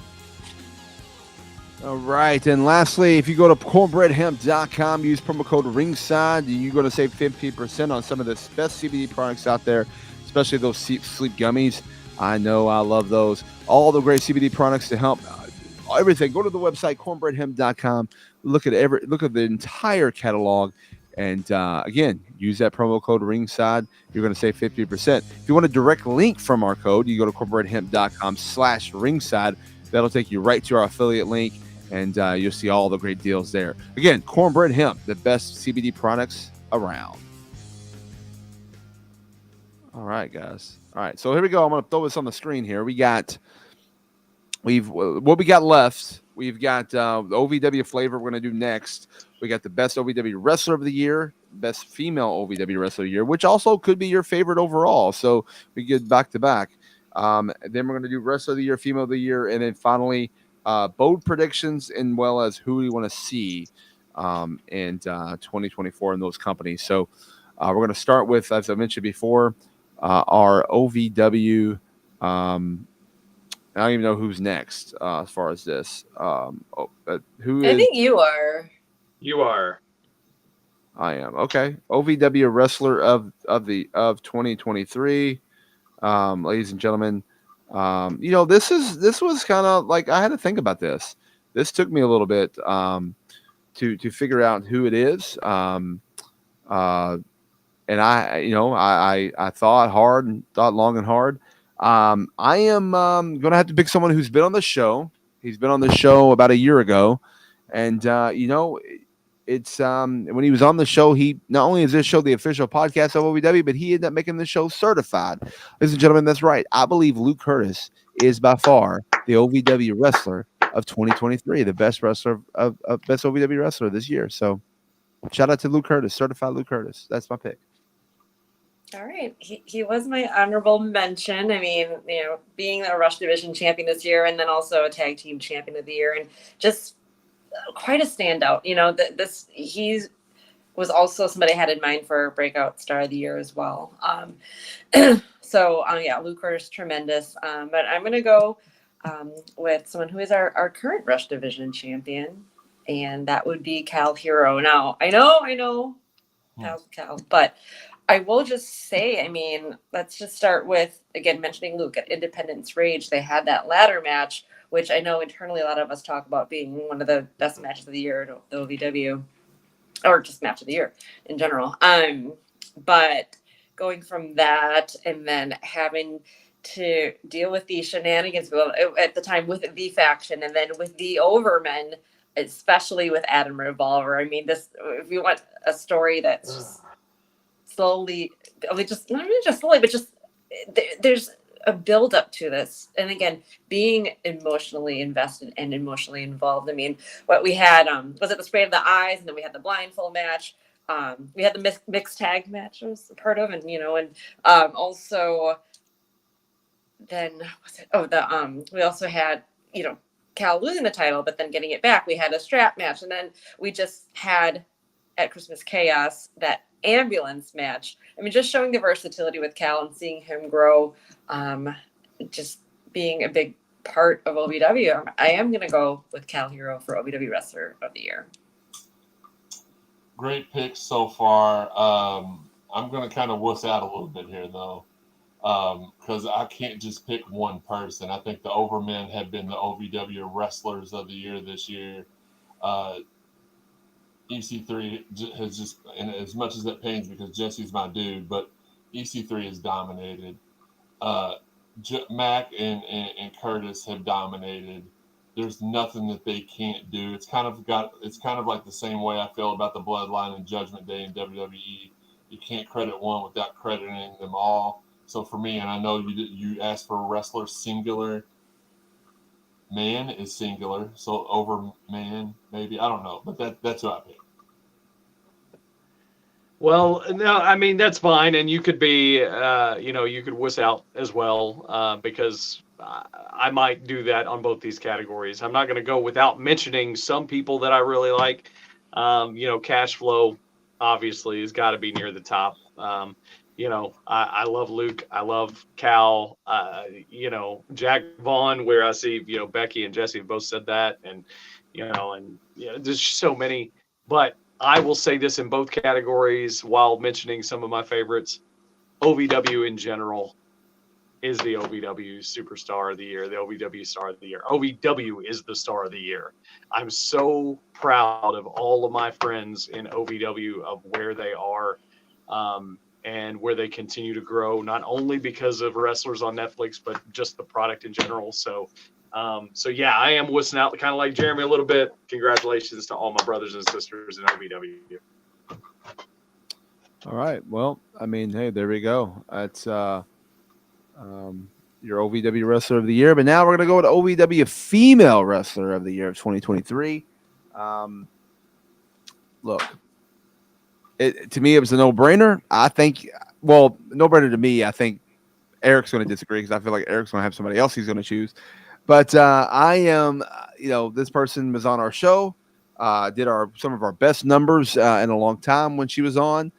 All right. And lastly, if you go to cornbreadhemp.com, use promo code Ringside, you're going to save 15% on some of the best CBD products out there, especially those sleep gummies. I know I love those. All the great CBD products to help everything. Go to the website, cornbreadhemp.com. Look at the entire catalog. And again, use that promo code Ringside. You're going to save 50%. If you want a direct link from our code, you go to cornbreadhemp.com/ringside. That'll take you right to our affiliate link, and you'll see all the great deals there. Again, Cornbread Hemp, the best CBD products around. All right, guys. All right, so here we go. I'm going to throw this on the screen here. What we got left. We've got the OVW flavor we're going to do next. We got the best OVW wrestler of the year, best female OVW wrestler of the year, which also could be your favorite overall. So we get back to back. Then we're going to do wrestler of the year, female of the year, and then finally bold predictions and well as who we want to see in 2024 in those companies. So we're going to start with, as I mentioned before, our OVW. I don't even know who's next as far as this. Who is? I think you are. You are. I am. Okay. OVW wrestler of 2023. Ladies and gentlemen, this was kind of like I had to think about this. This took me a little bit to figure out who it is. And I thought long and hard. I am going to have to pick someone who's been on the show. He's been on the show about a year ago, and it's when he was on the show, he not only is this show the official podcast of OVW, but he ended up making the show certified. Ladies and gentlemen, that's right. I believe Luke Curtis is by far the OVW wrestler of 2023, the best wrestler of best OVW wrestler this year. So shout out to Luke Curtis, certified Luke Curtis. That's my pick. All right. He was my honorable mention. I mean, being a Rush Division champion this year and then also a tag team champion of the year and just quite a standout. He was also somebody I had in mind for Breakout Star of the Year as well. Luke Curtis, tremendous. But I'm going to go with someone who is our current Rush Division champion, and that would be Cal Hero. Now, I know, Cal, but I will just say, I mean, let's just start with, again, mentioning Luke at Independence Rage. They had that ladder match, which I know internally a lot of us talk about being one of the best matches of the year at the OVW, or just match of the year in general. But going from that and then having to deal with the shenanigans at the time with the faction and then with the Overmen, especially with Adam Revolver. I mean, if you want a story that's just slowly, not even just slowly, but just there's a build up to this. And again, being emotionally invested and emotionally involved. I mean, what we had was it the spray of the eyes, and then we had the blindfold match. We had the mixed tag match I was a part of, and also then we also had Cal losing the title, but then getting it back. We had a strap match, and then we just had at Christmas Chaos that ambulance match. I mean, just showing the versatility with Cal and seeing him grow, just being a big part of OVW. I am going to go with Cal Hero for OVW Wrestler of the Year. Great picks so far. I'm going to kind of wuss out a little bit here, though. because I can't just pick one person. I think the Overmen have been the OVW Wrestlers of the Year this year. EC3 has just, and as much as that pains because Jesse's my dude, but EC3 has dominated. Mac and Curtis have dominated. There's nothing that they can't do. It's kind of like the same way I feel about the Bloodline and Judgment Day in WWE. You can't credit one without crediting them all. So for me, and I know you asked for a wrestler singular. Man is singular, so over man maybe, I don't know, but that's who I pick. Well, no, I mean that's fine, and you could be, you could wuss out as well, because I might do that on both these categories. I'm not going to go without mentioning some people that I really like. Cash Flow obviously has got to be near the top. I love Luke. I love Cal. Jack Vaughn, where I see, Becky and Jesse have both said that, and there's so many. But I will say this in both categories while mentioning some of my favorites. OVW in general is the OVW Superstar of the Year, the OVW Star of the Year. OVW is the Star of the Year. I'm so proud of all of my friends in OVW of where they are, and where they continue to grow, not only because of wrestlers on Netflix, but just the product in general. So yeah, I am wussing out kind of like Jeremy a little bit. Congratulations to all my brothers and sisters in OVW. All right. Well, I mean, hey, there we go. That's your OVW Wrestler of the Year. But now we're going to go with OVW Female Wrestler of the Year of 2023. Look, to me, it was a no-brainer. I think, no-brainer to me. I think Eric's going to disagree because I feel like Eric's going to have somebody else he's going to choose. But I am, this person was on our show, did some of our best numbers in a long time when she was on.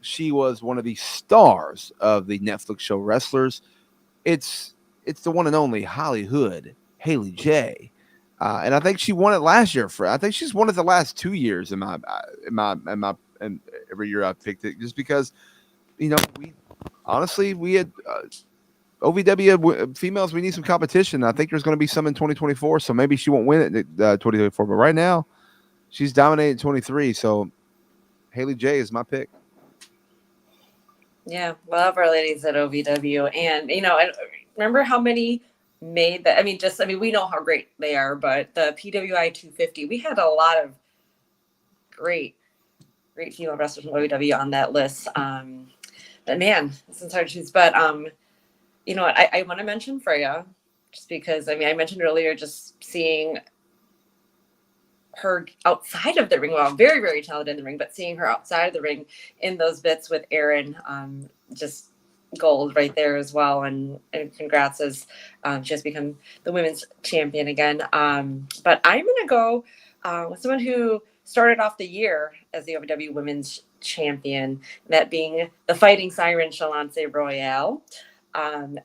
She was one of the stars of the Netflix show Wrestlers. It's the one and only Hollywood Haley J. And I think she won it last year. I think she's won it the last 2 years in every year I've picked it, just because, we had OVW females. We need some competition. I think there's going to be some in 2024. So maybe she won't win it in 2024. But right now, she's dominated 23. So Haley J is my pick. Yeah, love our ladies at OVW, and I remember how many made that. We know how great they are, but the PWI 250, we had a lot of great female wrestlers from OVW on that list. But man, this is hard to choose. But you know what? I want to mention Freya, just because I mentioned earlier, just seeing her outside of the ring, well, very, very talented in the ring, but seeing her outside of the ring in those bits with Aaron, just gold right there as well. And congrats as she has become the women's champion again. But I'm going to go with someone who started off the year as the OVW women's champion, that being the Fighting Siren Shalance Royale,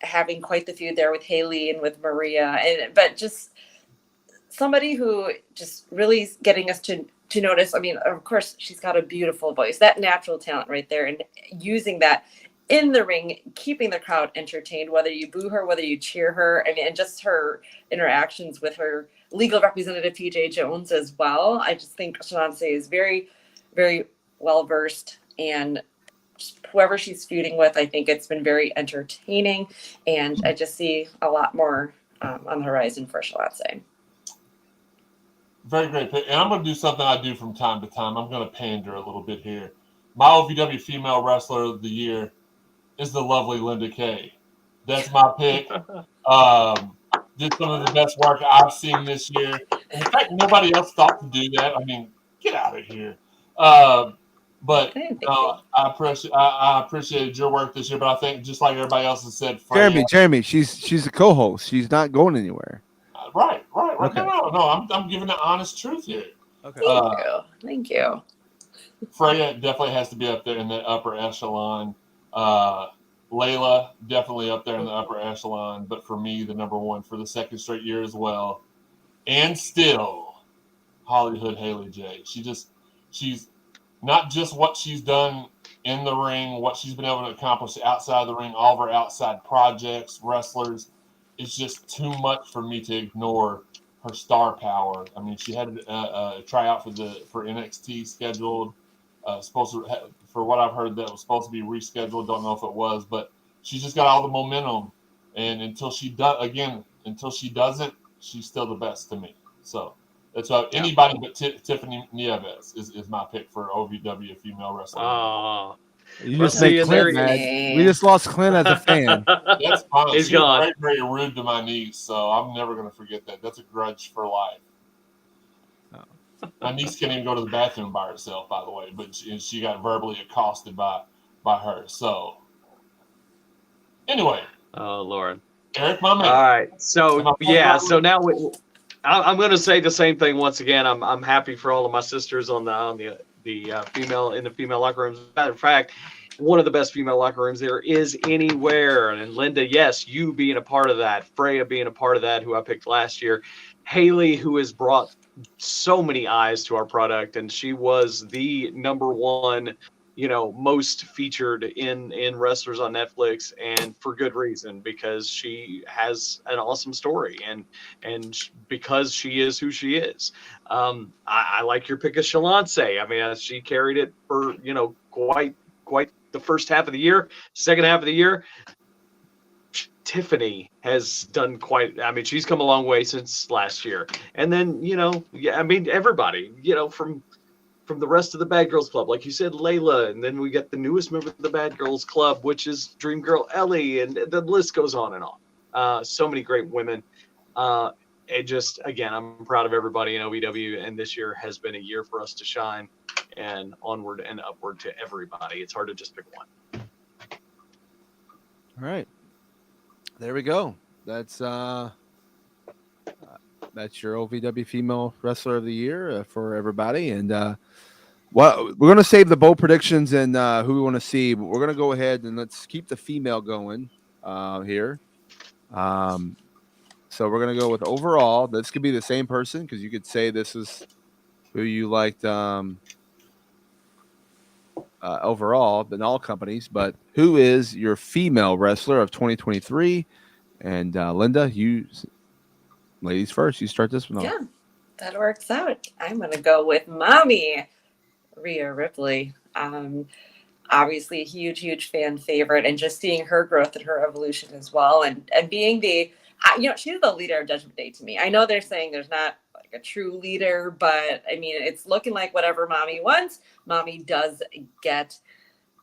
having quite the feud there with Haley and with Maria, but just somebody who just really is getting us to notice. Of course, she's got a beautiful voice, that natural talent right there, and using that in the ring, keeping the crowd entertained, whether you boo her, whether you cheer her, and just her interactions with her legal representative, PJ Jones, as well. I just think Shalance is very, very well-versed, and whoever she's feuding with, I think it's been very entertaining, and I just see a lot more on the horizon for Shalance. Very great pick. And I'm going to do something I do from time to time. I'm going to pander a little bit here. My OVW Female Wrestler of the Year is the lovely Linda Kay. That's my pick. Did some of the best work I've seen this year. In fact, nobody else thought to do that. Get out of here. But I appreciated your work this year. But I think, just like everybody else has said, Jeremy, she's a co-host. She's not going anywhere. Right. Okay. No. I'm giving the honest truth here. Okay. Thank you. Freya definitely has to be up there in the upper echelon. Layla definitely up there in the upper echelon. But for me, the number one for the second straight year as well. And still, Hollywood Haley J. She's not just what she's done in the ring, what she's been able to accomplish outside the ring, all of her outside projects, wrestlers, it's just too much for me to ignore her star power. I mean, she had a tryout for NXT scheduled. Supposed to, for what I've heard, that was supposed to be rescheduled. Don't know if it was, but she's just got all the momentum. And until she doesn't, she's still the best to me. So that's why anybody but Tiffany Nieves is my pick for OVW female wrestling. Oh, You just make Clint mad. We just lost Clint as a fan. That's fine. He's She gone. was very, very rude to my niece, so I'm never going to forget that. That's a grudge for life. My niece can't even go to the bathroom by herself, by the way, but she got verbally accosted by her. So, anyway. Oh, Lord. Eric, my man. All right. So, so now I'm going to say the same thing once again. I'm happy for all of my sisters on the female in the female locker rooms. Matter of fact, one of the best female locker rooms there is anywhere. And Linda, yes, you being a part of that, Freya being a part of that, who I picked last year, Haley, who has brought so many eyes to our product, and she was the number one, most featured in wrestlers on Netflix, and for good reason, because she has an awesome story and because she is who she is. I like your pick of Shalance. I mean, she carried it for quite the first half of the year. Second half of the year, Tiffany has done quite. I mean, she's come a long way since last year. And then everybody, from the rest of the Bad Girls Club, like you said, Layla, and then we get the newest member of the Bad Girls Club, which is Dream Girl Ellie, and the list goes on and on. So many great women. It just, again, I'm proud of everybody in OVW, and this year has been a year for us to shine, and onward and upward to everybody. It's hard to just pick one. All right. There we go. That's your OVW Female Wrestler of the Year for everybody. And we're going to save the bold predictions and who we want to see, but we're going to go ahead and let's keep the female going here. So we're going to go with overall. This could be the same person because you could say this is who you liked overall in all companies, but who is your female wrestler of 2023? And Linda, you ladies first. You start this one off. Yeah, that works out. I'm going to go with Mommy Rhea Ripley. Obviously a huge fan favorite, and just seeing her growth and her evolution as well, and being the she's the leader of Judgment Day to me. I know they're saying there's not like a true leader, but I mean, it's looking like whatever Mommy wants, Mommy does get,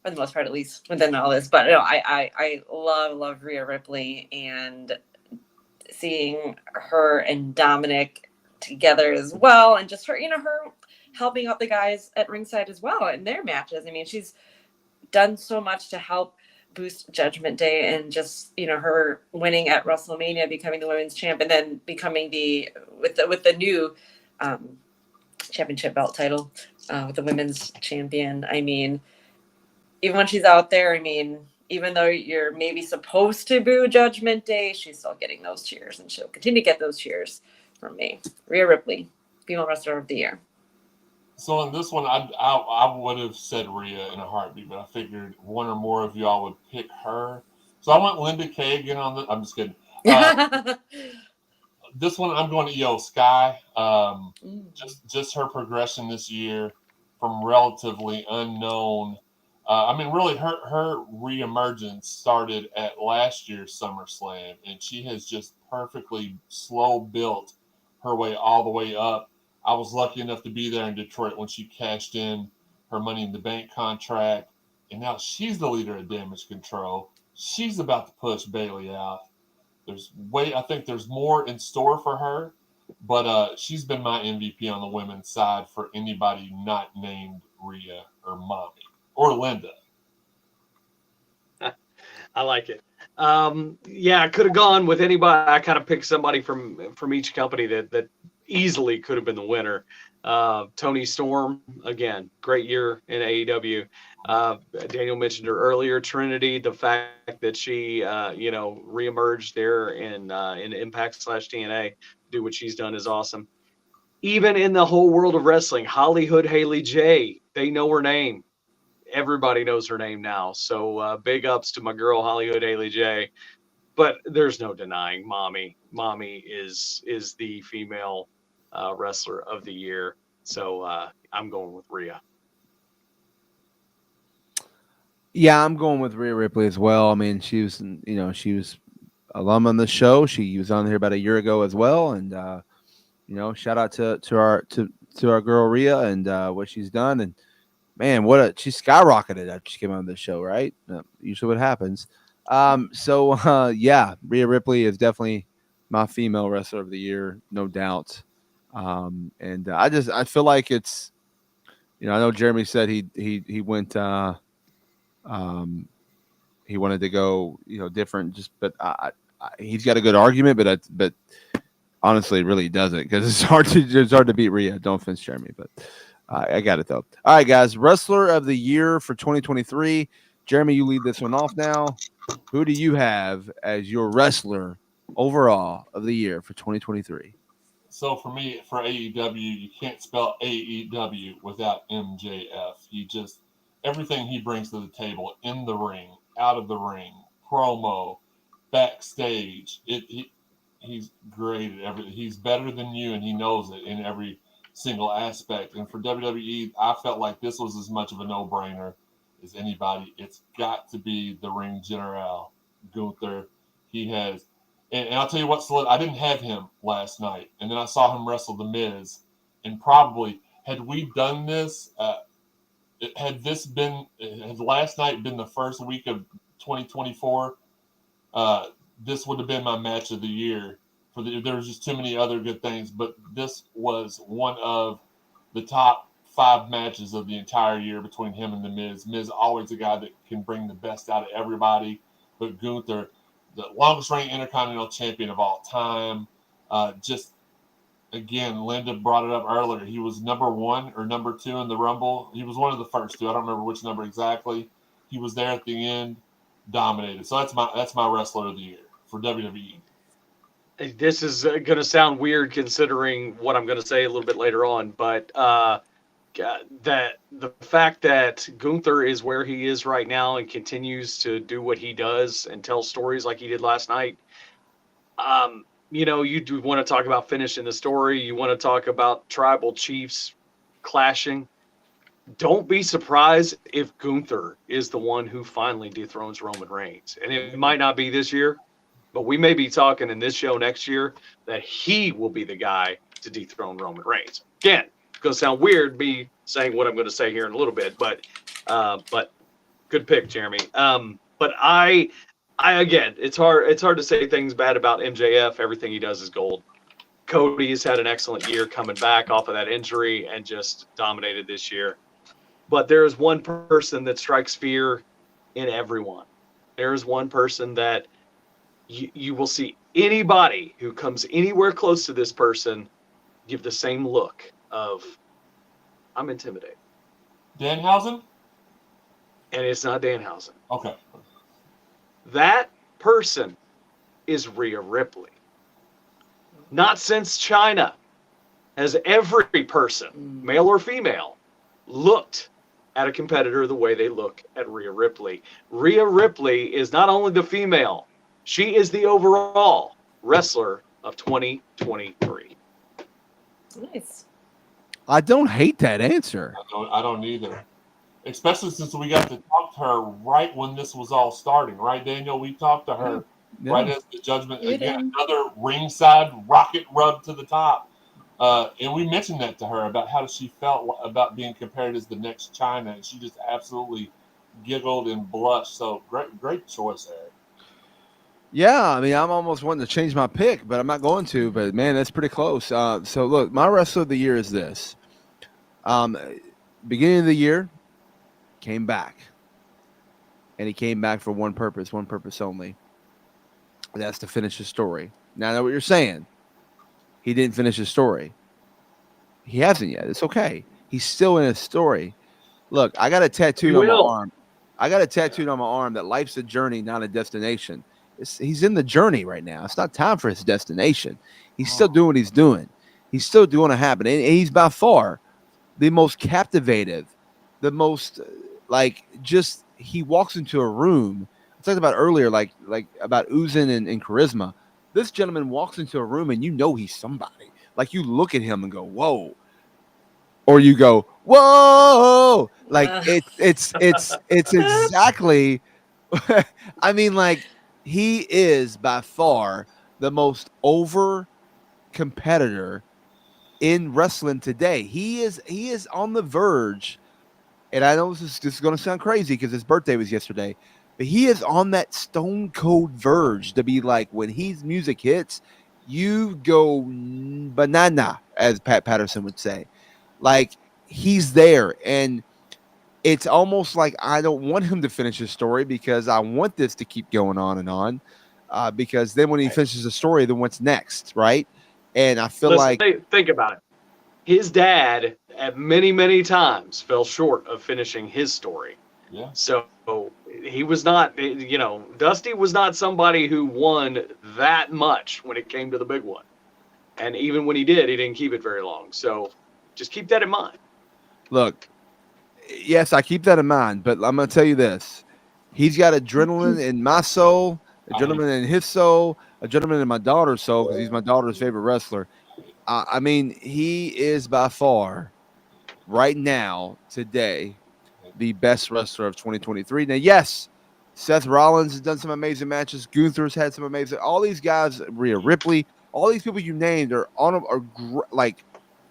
for the most part, at least within all this. But I love Rhea Ripley, and seeing her and Dominic together as well, and just her, her helping out the guys at Ringside as well in their matches. I mean, she's done so much to help boost Judgment Day, and just her winning at WrestleMania, becoming the women's champ, and then becoming with the new championship belt title with the women's champion. I mean, even when she's out there, I mean, even though you're maybe supposed to boo Judgment Day, she's still getting those cheers, and she'll continue to get those cheers from me. Rhea Ripley, Female Wrestler of the Year. So in this one, I would have said Rhea in a heartbeat, but I figured one or more of y'all would pick her. So I went Linda Kay again on the. I'm just kidding. This one, I'm going to Io Sky. Just her progression this year from relatively unknown. I mean, really, her reemergence started at last year's SummerSlam, and she has just perfectly slow built her way all the way up. I was lucky enough to be there in Detroit when she cashed in her Money in the Bank contract, and now she's the leader of Damage Control. She's about to push Bayley out. I think there's more in store for her, but she's been my MVP on the women's side for anybody not named Rhea or Mommy or Linda. I like it. I could have gone with anybody. I kind of picked somebody from each company that easily could have been the winner. Toni Storm, again, great year in AEW. Daniel mentioned her earlier. Trinity, the fact that she reemerged there in Impact / TNA, do what she's done is awesome. Even in the whole world of wrestling, Hollywood Haley J, they know her name. everybody knows her name now. So big ups to my girl Hollywood Haley J. But there's no denying Mommy. Mommy is the female wrestler of the year. So I'm going with Rhea. Yeah, I'm going with Rhea Ripley as well. I mean, she was alum on the show. She was on here about a year ago as well, and shout out to our girl Rhea and what she's done. And man, she skyrocketed after she came on the show, right? Usually what happens. Yeah, Rhea Ripley is definitely my female wrestler of the year, no doubt. I feel like it's, I know Jeremy said he went. He wanted to go, different. But he's got a good argument, but honestly, it really doesn't, because it's hard to beat Rhea. Don't offense Jeremy, but I got it though. All right, guys, wrestler of the year for 2023. Jeremy, you lead this one off now. Who do you have as your wrestler overall of the year for 2023? So for me, for AEW, you can't spell AEW without MJF. Everything he brings to the table, in the ring, out of the ring, promo, backstage, he's great at everything. He's better than you, and he knows it in every single aspect. And for WWE, I felt like this was as much of a no-brainer as anybody. It's got to be the ring general, Gunther. He has, and I'll tell you what, I didn't have him last night, and then I saw him wrestle The Miz, and probably had we done this, had last night been the first week of 2024, this would have been my match of the year. There was just too many other good things, but this was one of the top 5 matches of the entire year between him and The Miz. Miz always a guy that can bring the best out of everybody, but Gunther, the longest reigning Intercontinental Champion of all time, again, Linda brought it up earlier. He was number 1 or number 2 in the Rumble. He was one of the first 2. I don't remember which number exactly. He was there at the end, dominated. So that's my wrestler of the year for WWE. This is going to sound weird considering what I'm going to say a little bit later on, but that the fact that Gunther is where he is right now and continues to do what he does and tell stories like he did last night. You do want to talk about finishing the story. You want to talk about tribal chiefs clashing. Don't be surprised if Gunther is the one who finally dethrones Roman Reigns. And it might not be this year, but we may be talking in this show next year that he will be the guy to dethrone Roman Reigns. Again, it's going to sound weird me saying what I'm going to say here in a little bit, but good pick, Jeremy. But I again, it's hard to say things bad about MJF. Everything he does is gold. Cody has had an excellent year coming back off of that injury and just dominated this year. But there is one person that strikes fear in everyone. There is one person that you will see anybody who comes anywhere close to this person give the same look of, I'm intimidated. Danhausen? And it's not Danhausen. Okay. That person is Rhea Ripley. Not since China has every person, male or female, looked at a competitor the way they look at Rhea Ripley. Rhea Ripley is not only the female, she is the overall wrestler of 2023. Nice. I don't hate that answer. I don't either. Especially since we got to talk to her right when this was all starting, right, Daniel? We talked to her right as the Judgment. Again, another ringside rocket rub to the top. And we mentioned that to her about how she felt about being compared as the next China, and she just absolutely giggled and blushed. So great choice, Eric. Yeah, I mean, I'm almost wanting to change my pick, but I'm not going to. But man, that's pretty close. So look, my wrestler of the year is this. Beginning of the year, came back, and he came back for one purpose only. And that's to finish his story. Now I know what you're saying. He didn't finish his story. He hasn't yet. It's okay. He's still in his story. Look, I got a tattoo on my arm. I got a tattoo on my arm that life's a journey, not a destination. He's in the journey right now. It's not time for his destination. He's still doing what he's doing. He's still doing what happened. And he's by far the most captivative, the most like just he walks into a room. I talked about earlier, like about oozing and charisma. This gentleman walks into a room and you know he's somebody. Like you look at him and go, whoa. Or you go, whoa. Like it's exactly I mean, like he is by far the most over competitor in wrestling today. He is on the verge, and I know this is going to sound crazy because his birthday was yesterday, but he is on that stone cold verge to be like when his music hits, you go banana, as Pat Patterson would say. Like he's there, and it's almost like I don't want him to finish his story because I want this to keep going on and on. Because then when he finishes the story, then what's next, right? And I feel Listen, like think about it. His dad, at many times, fell short of finishing his story. Yeah. So he was not, Dusty was not somebody who won that much when it came to the big one. And even when he did, he didn't keep it very long. So just keep that in mind. look, yes, I keep that in mind, but I'm going to tell you this. He's got adrenaline in my soul, adrenaline in his soul, adrenaline in my daughter's soul because he's my daughter's favorite wrestler. I mean, he is by far, right now, today, the best wrestler of 2023. Now, yes, Seth Rollins has done some amazing matches. Gunther's had some amazing. All these guys, Rhea Ripley, all these people you named are like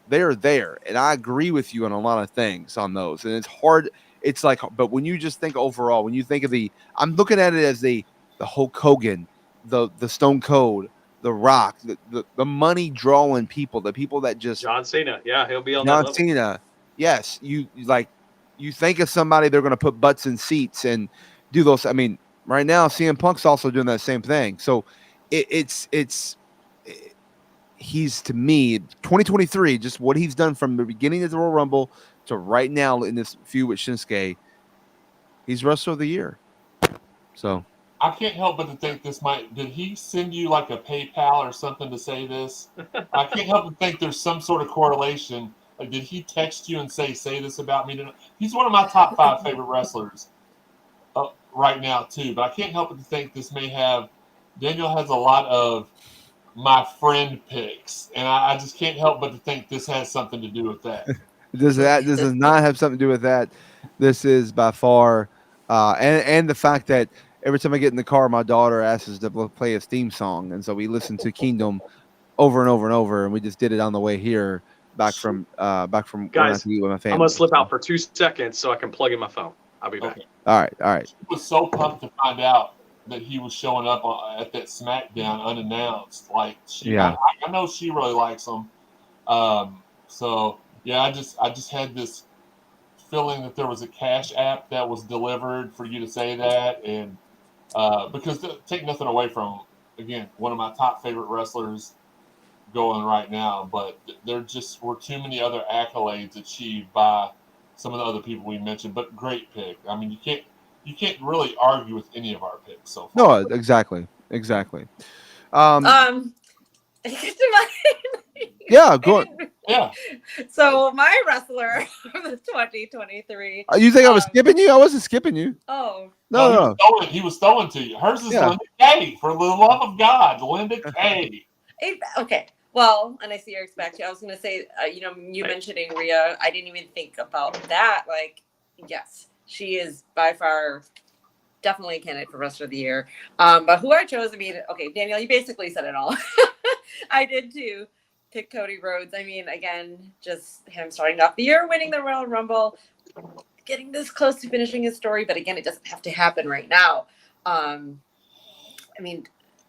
they're there, and I agree with you on a lot of things on those. And it's hard. It's like, but when you just think overall, when you think of I'm looking at it as the Hulk Hogan, the Stone Cold, the Rock, the money drawing people, the people that just John Cena, yeah, he'll be on that John level. Cena. Yes, you think of somebody they're going to put butts in seats and do those. I mean, right now CM Punk's also doing that same thing. So he's, to me, 2023, just what he's done from the beginning of the Royal Rumble to right now in this feud with Shinsuke, he's Wrestler of the Year. So I can't help but to think did he send you like a PayPal or something to say this? I can't help but think there's some sort of correlation. Like, did he text you and say this about me? He's one of my top 5 favorite wrestlers right now too, but I can't help but to think Daniel has a lot of my friend picks, and I just can't help but to think this has something to do with that. this does not have something to do with that. This is by far, and the fact that every time I get in the car, my daughter asks us to play his theme song, and so we listen to Kingdom over and over and over, and we just did it on the way here back from Guys, when I eat with my family. I'm gonna slip out for 2 seconds so I can plug in my phone. I'll be back. Okay. All right. She was so pumped to find out that he was showing up at that SmackDown unannounced. Like, I know she really likes him. So yeah, I just had this feeling that there was a cash app that was delivered for you to say that, and because take nothing away from, again, one of my top favorite wrestlers going right now, but there just were too many other accolades achieved by some of the other people we mentioned. But great pick. I mean, you can't really argue with any of our picks so far. No, exactly. Yeah, go on. Yeah. So my wrestler of the 2023. You think I was skipping you? I wasn't skipping you. Oh. No. He was throwing to you. Hers is Linda Kay, for the love of God, Linda Kay. Okay. Well, and I see your expectation. I was going to say, you mentioning Rhea, I didn't even think about that. Like, yes, she is by far definitely a candidate for Wrestler of the Year. But who I chose, okay, Daniel, you basically said it all. I did too. Pick Cody Rhodes. I mean, again, just him starting off the year, winning the Royal Rumble, getting this close to finishing his story. But again, it doesn't have to happen right now.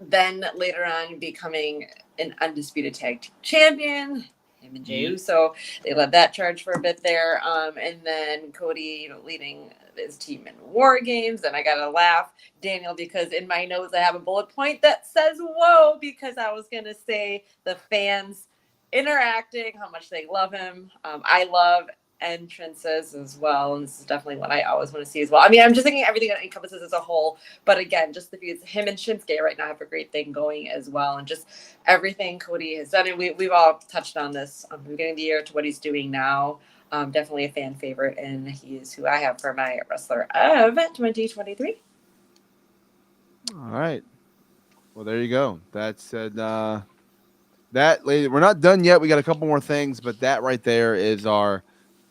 Then later on becoming an undisputed tag team champion, him and Jey Uso, they led that charge for a bit there. And then Cody, leading his team in War Games. And I got to laugh, Daniel, because in my notes I have a bullet point that says, whoa, because I was going to say the fans interacting, how much they love him. I love entrances as well, and this is definitely what I always want to see as well. I mean, I'm just thinking everything that encompasses as a whole, but again, just the feuds, him and Shinsuke right now have a great thing going as well, and just everything Cody has done, and we've all touched on this from the beginning of the year to what he's doing now. Definitely a fan favorite, and he's who I have for my wrestler of 2023. All right. Well, there you go. That said, that lady, we're not done yet. We got a couple more things, but that right there is our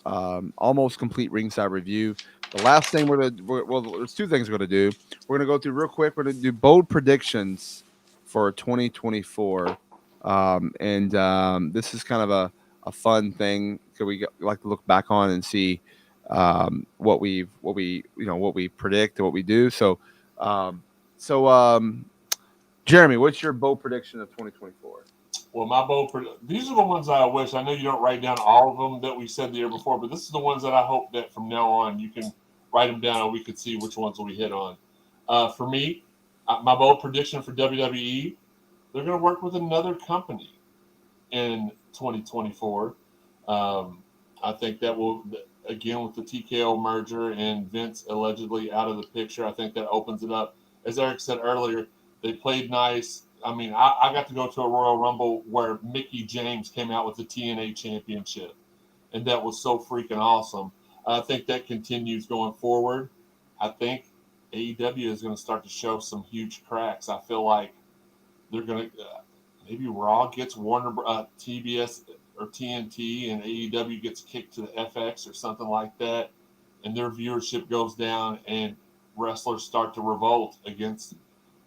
almost complete ringside review. The last thing well, there's two things we're gonna do. We're gonna go through real quick. We're gonna do bold predictions for 2024, and this is kind of a fun thing because like to look back on and see what we predict and what we do. So Jeremy, what's your bold prediction of 2024? Well, these are the ones I wish. I know you don't write down all of them that we said the year before, but this is the ones that I hope that from now on you can write them down and we could see which ones we hit on. For me, my bold prediction for WWE, they're going to work with another company in 2024. I think that will, again, with the TKO merger and Vince allegedly out of the picture, I think that opens it up. As Eric said earlier, they played nice. I mean, I got to go to a Royal Rumble where Mickie James came out with the TNA championship, and that was so freaking awesome. I think that continues going forward. I think AEW is going to start to show some huge cracks. I feel like they're going to maybe Raw gets TBS or TNT, and AEW gets kicked to the FX or something like that, and their viewership goes down, and wrestlers start to revolt against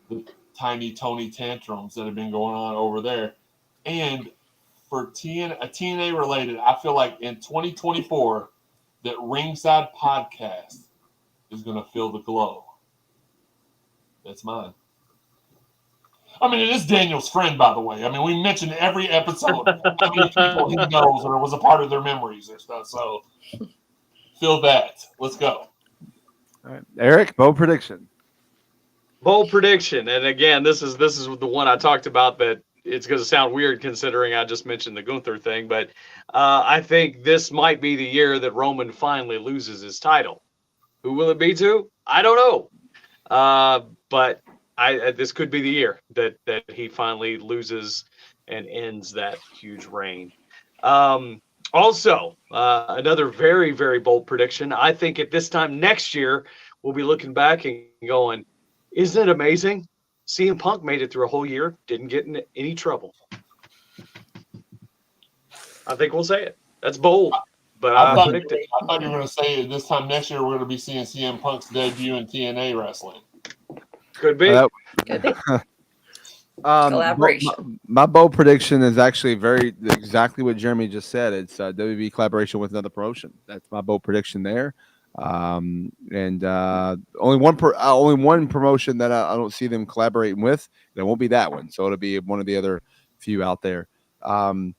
the tiny Tony tantrums that have been going on over there. And for TNA related, I feel like in 2024 that Ringside podcast is going to feel the glow. That's mine. I mean, it is Daniel's friend, by the way. I mean, we mentioned every episode how many people he knows or was a part of their memories or stuff. So feel that. Let's go. All right, Eric, bold prediction. Bold prediction, and again, this is the one I talked about, that it's going to sound weird considering I just mentioned the Gunther thing, but I think this might be the year that Roman finally loses his title. Who will it be to? I don't know, but this could be the year that he finally loses and ends that huge reign. Also, another very, very bold prediction. I think at this time next year, we'll be looking back and going, isn't it amazing? CM Punk made it through a whole year, didn't get in any trouble. I think we'll say it. That's bold, but I predict it. I thought you were going to say this time next year we're going to be seeing CM Punk's debut in TNA wrestling. Could be. Could be. Collaboration. My bold prediction is actually exactly what Jeremy just said. It's WB collaboration with another promotion. That's my bold prediction there. And only one promotion that I don't see them collaborating with, and it won't be that one. So it'll be one of the other few out there. And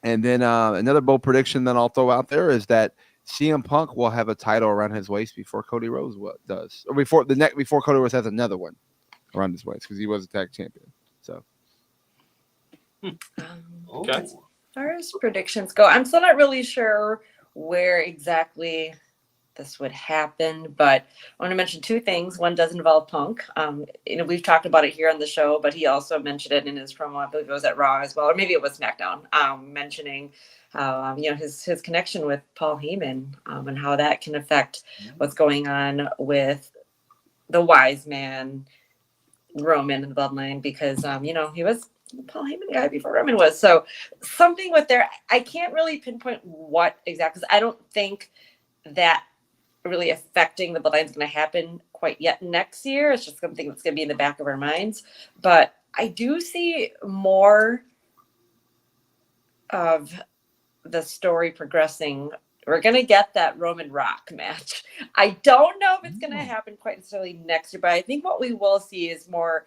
then another bold prediction that I'll throw out there is that CM Punk will have a title around his waist before Cody Rhodes does, or before Cody Rhodes has another one around his waist, because he was a tag champion. So, Okay. As far as predictions go, I'm still not really sure where exactly this would happen, but I want to mention two things. One does involve Punk. We've talked about it here on the show, but he also mentioned it in his promo. I believe it was at Raw as well, or maybe it was SmackDown, mentioning his connection with Paul Heyman, and how that can affect what's going on with the wise man Roman in the bloodline, because he was the Paul Heyman guy before Roman was. So something with there, I can't really pinpoint what exactly, because I don't think that really affecting the bloodline is going to happen quite yet next year. It's just something that's going to be in the back of our minds. But I do see more of the story progressing. We're going to get that Roman Rock match. I don't know if it's going to happen quite necessarily next year, but I think what we will see is more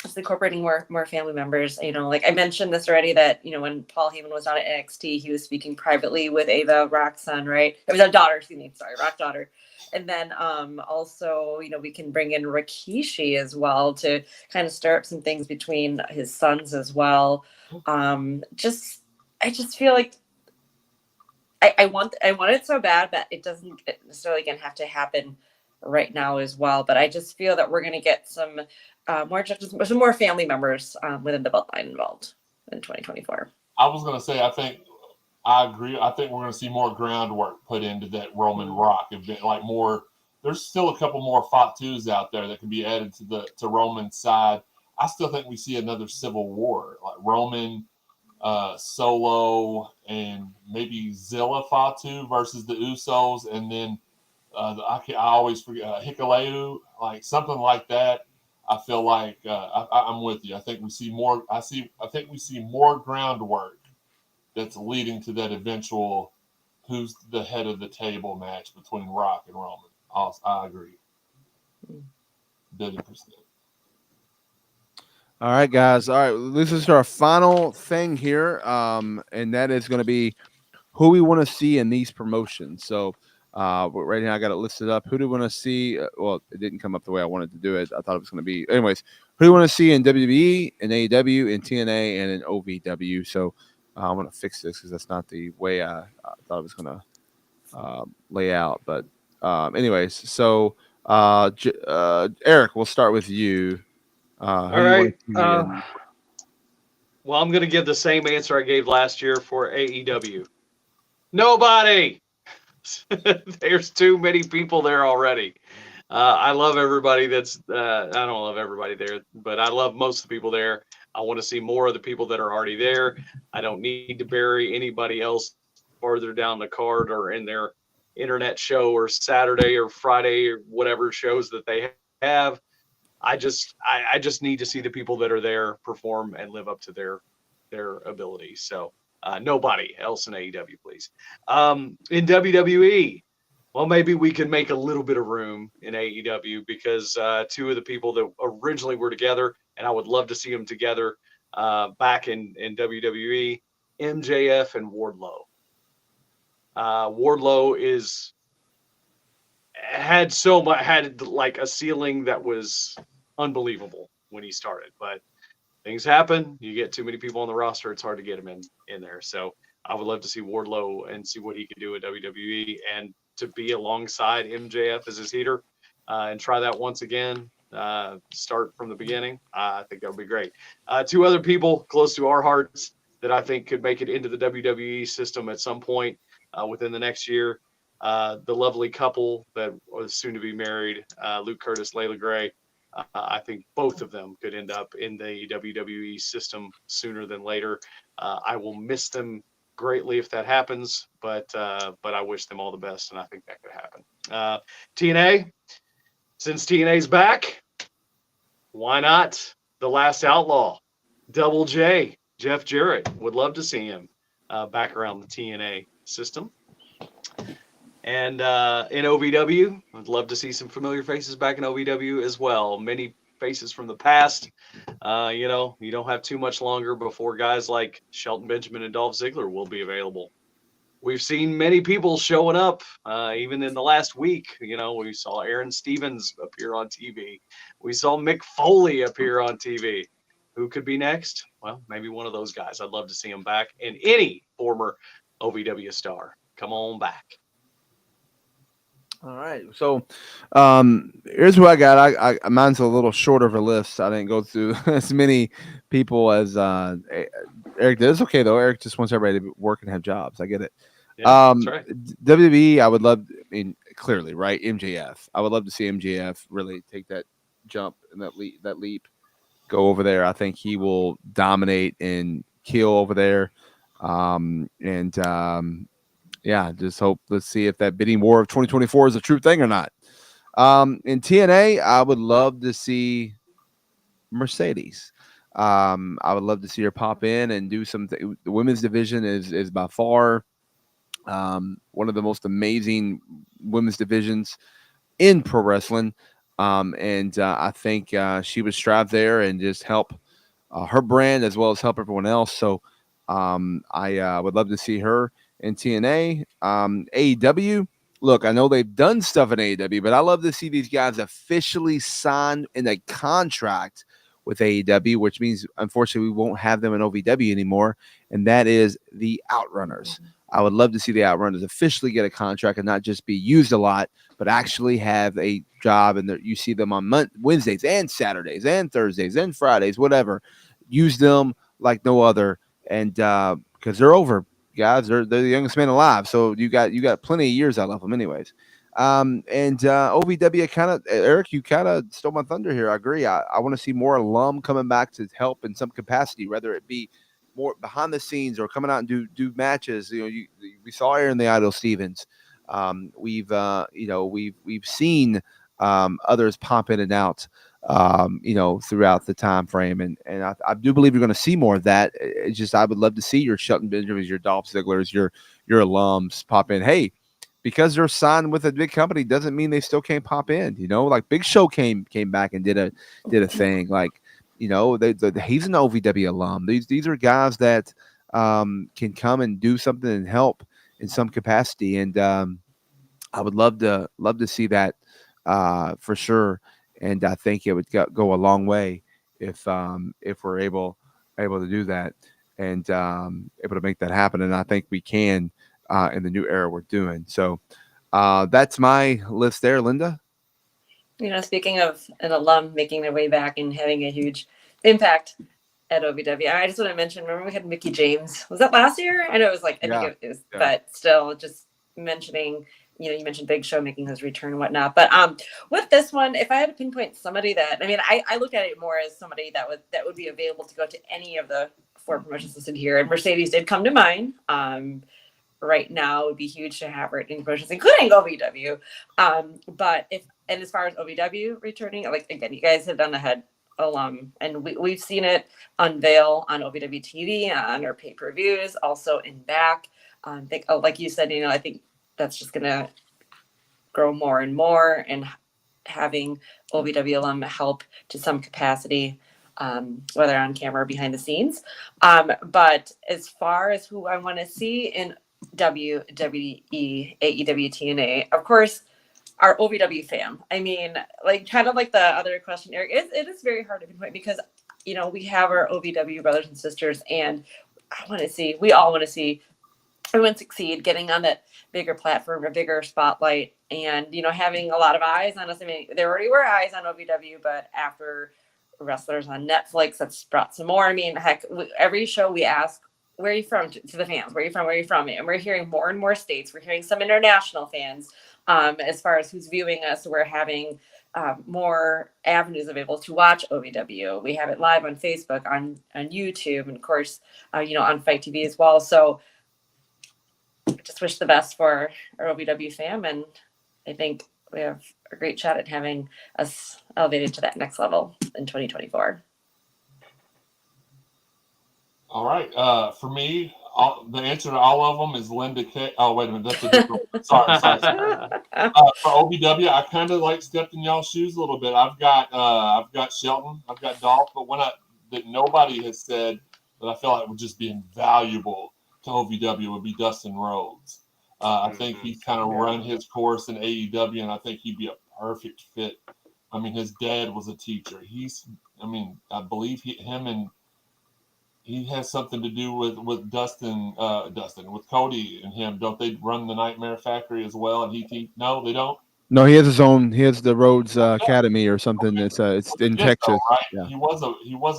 just incorporating more family members. Like I mentioned this already, that when Paul Heyman was on at NXT, he was speaking privately with Ava, Rock's son, right? It was a daughter, Rock daughter. And then also, we can bring in Rikishi as well to kind of stir up some things between his sons as well. I just feel like I want it so bad, but it doesn't necessarily going to have to happen right now as well. But I just feel that we're going to get some more family members within the bloodline involved in 2024. I was going to say, I think I agree. I think we're going to see more groundwork put into that Roman Rock event. Like more, there's still a couple more Fatus out there that can be added to Roman's side. I still think we see another civil war, like Roman, Solo, and maybe Zilla Fatu versus the Usos, and then I always forget Hikuleu, like something like that. I feel like I'm with you. I think we see more. I think we see more groundwork that's leading to that eventual who's the head of the table match between Rock and Roman. I agree. 50%. All right, guys. All right, this is our final thing here, and that is going to be who we want to see in these promotions. So right now I got it listed up. Who do we want to see? Well, it didn't come up the way I wanted to do it. I thought it was going to be. Anyways, who do you want to see in WWE, in AEW, in TNA, and in OVW? So I'm going to fix this because that's not the way I thought it was going to lay out. But anyways, so Eric, we'll start with you. All right. Well, I'm going to give the same answer I gave last year for AEW. Nobody. There's too many people there already. I love everybody that's I don't love everybody there, but I love most of the people there. I want to see more of the people that are already there. I don't need to bury anybody else further down the card or in their internet show or Saturday or Friday or whatever shows that they have. I just need to see the people that are there perform and live up to their ability. So nobody else in AEW, please. In WWE, well, maybe we could make a little bit of room in AEW because two of the people that originally were together, and I would love to see them together back in WWE, MJF and Wardlow. Wardlow had like a ceiling that was unbelievable when he started, but things happen. You get too many people on the roster, it's hard to get him in there. So I would love to see Wardlow and see what he could do at WWE and to be alongside MJF as his heater and try that once again. Start from the beginning. I think that would be great. Two other people close to our hearts that I think could make it into the WWE system at some point within the next year. The lovely couple that was soon to be married, Luke Curtis, Layla Gray. I think both of them could end up in the WWE system sooner than later. I will miss them greatly if that happens, but I wish them all the best, and I think that could happen. TNA, since TNA's back, why not the Last Outlaw, Double J, Jeff Jarrett? Would love to see him back around the TNA system. And in OVW, I'd love to see some familiar faces back in OVW as well. Many faces from the past. You don't have too much longer before guys like Shelton Benjamin and Dolph Ziggler will be available. We've seen many people showing up, even in the last week. We saw Aaron Stevens appear on TV. We saw Mick Foley appear on TV. Who could be next? Well, maybe one of those guys. I'd love to see him back. And any former OVW star, come on back. All right. So here's what I got. Mine's a little shorter of a list. I didn't go through as many people as Eric did. It's okay, though. Eric just wants everybody to work and have jobs. I get it. Yeah, that's right. WWE, I would love, clearly, right? MJF. I would love to see MJF really take that jump and that leap, go over there. I think he will dominate and kill over there. Yeah, just hope. Let's see if that bidding war of 2024 is a true thing or not. In TNA, I would love to see Mercedes. I would love to see her pop in and do something. The women's division is by far one of the most amazing women's divisions in pro wrestling. I think she would strive there and just help her brand as well as help everyone else. So I would love to see her in TNA. AEW, look, I know they've done stuff in AEW, but I love to see these guys officially sign in a contract with AEW, which means, unfortunately, we won't have them in OVW anymore, and that is the Outrunners. I would love to see the Outrunners officially get a contract and not just be used a lot, but actually have a job, and you see them on Wednesdays and Saturdays and Thursdays and Fridays, whatever. Use them like no other, and because they're over. guys. They're the youngest men alive, so you got plenty of years out of them, anyways. And OVW kind of Eric, you kind of stole my thunder here. I agree. I want to see more alum coming back to help in some capacity, whether it be more behind the scenes or coming out and do matches. We saw Aaron the Idol Stevens. We've seen others pop in and out. Throughout the time frame, and I do believe you're going to see more of that. It's just I would love to see your Shelton Benjamins, your Dolph Zigglers, your alums pop in. Hey, because they're signed with a big company doesn't mean they still can't pop in. Like Big Show came back and did a thing. Like he's an OVW alum. These are guys that can come and do something and help in some capacity, and I would love to see that for sure. And I think it would go a long way if we're able to do that and able to make that happen. And I think we can in the new era we're doing. So that's my list there, Linda. Speaking of an alum making their way back and having a huge impact at OVW, I just want to mention, remember we had Mickey James. Was that last year? I know it was like, I think it was, but still just mentioning, you mentioned Big Show making his return and whatnot. But with this one, if I had to pinpoint somebody that, I look at it more as somebody that would be available to go to any of the 4 promotions listed here. And Mercedes did come to mind. Right now, it would be huge to have her in promotions, including OVW. But as far as OVW returning, like again, you guys have done the head alum, and we've seen it unveil on OVW TV, on our pay-per-views, also in back. Like you said, I think that's just going to grow more and more, and having OVW alum help to some capacity, whether on camera or behind the scenes. But as far as who I want to see in WWE, AEW, TNA, of course, our OVW fam. Kind of like the other question, Eric, it is very hard to pinpoint because, we have our OVW brothers and sisters, and we all want to see everyone succeed, getting on that bigger platform, a bigger spotlight, and having a lot of eyes on us. There already were eyes on OVW, but after wrestlers on Netflix, that's brought some more. Heck, every show we ask, where are you from, to the fans? Where are you from? And we're hearing more and more states. We're hearing some international fans. As far as who's viewing us, we're having more avenues available to watch OVW. We have it live on Facebook, on YouTube, and of course, on Fight TV as well. So just wish the best for our OVW fam, and I think we have a great shot at having us elevated to that next level in 2024. All right. For me, the answer to all of them is Linda K. Oh, wait a minute. That's a different one. Sorry. For OVW, I kind of like stepped in y'all's shoes a little bit. I've got Shelton. I've got Dolph. But one that nobody has said that I feel like would just be invaluable to OVW would be Dustin Rhodes. I think he's kind of run his course in AEW, and I think he'd be a perfect fit. His dad was a teacher. I believe he has something to do with Dustin, with Cody and him. Don't they run the Nightmare Factory as well? And no, they don't. No, he has his own. He has the Rhodes Academy or something. Okay. It's in Texas. Right? Yeah. He was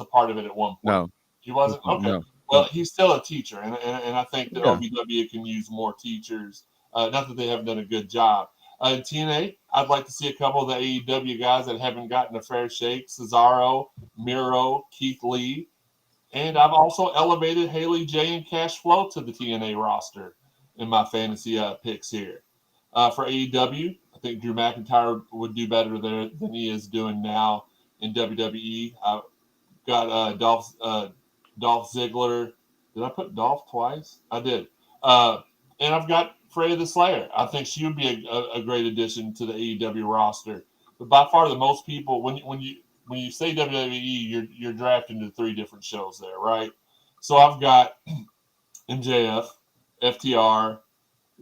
a part of it at one point. No, he wasn't. Okay. No. Well, he's still a teacher, and I think that OVW can use more teachers. Not that they haven't done a good job. In TNA, I'd like to see a couple of the AEW guys that haven't gotten a fair shake: Cesaro, Miro, Keith Lee. And I've also elevated Haley J and Cash Flow to the TNA roster in my fantasy picks here. For AEW, I think Drew McIntyre would do better there than he is doing now in WWE. I've got Dolph Ziggler. Did I put Dolph twice? I did. And I've got Freya the Slayer. I think she would be a great addition to the AEW roster. But by far the most people, when you say WWE, you're drafting to 3 different shows there, right? So I've got MJF, FTR,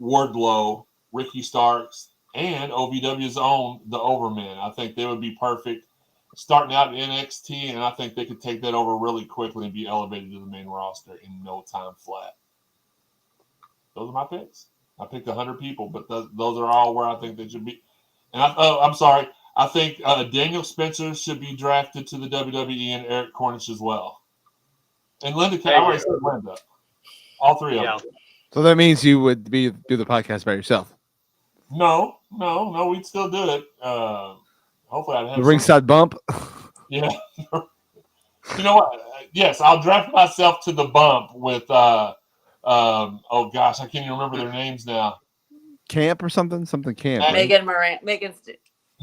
Wardlow, Ricky Starks, and OVW's own The Overmen. I think they would be perfect starting out in NXT, and I think they could take that over really quickly and be elevated to the main roster in no time flat. Those are my picks. I picked 100 people, but those are all where I think they should be. And I'm sorry. I think Daniel Spencer should be drafted to the WWE, and Eric Cornish as well. And Linda, I already said Linda. All 3 of them. So that means you would do the podcast by yourself. No, we'd still do it. Hopefully, I'd have The ringside bump. Yeah. You know what? Yes, I'll draft myself to the bump with oh gosh, I can't even remember their names now. Camp or something camp. Right? Megan Moran, Megan.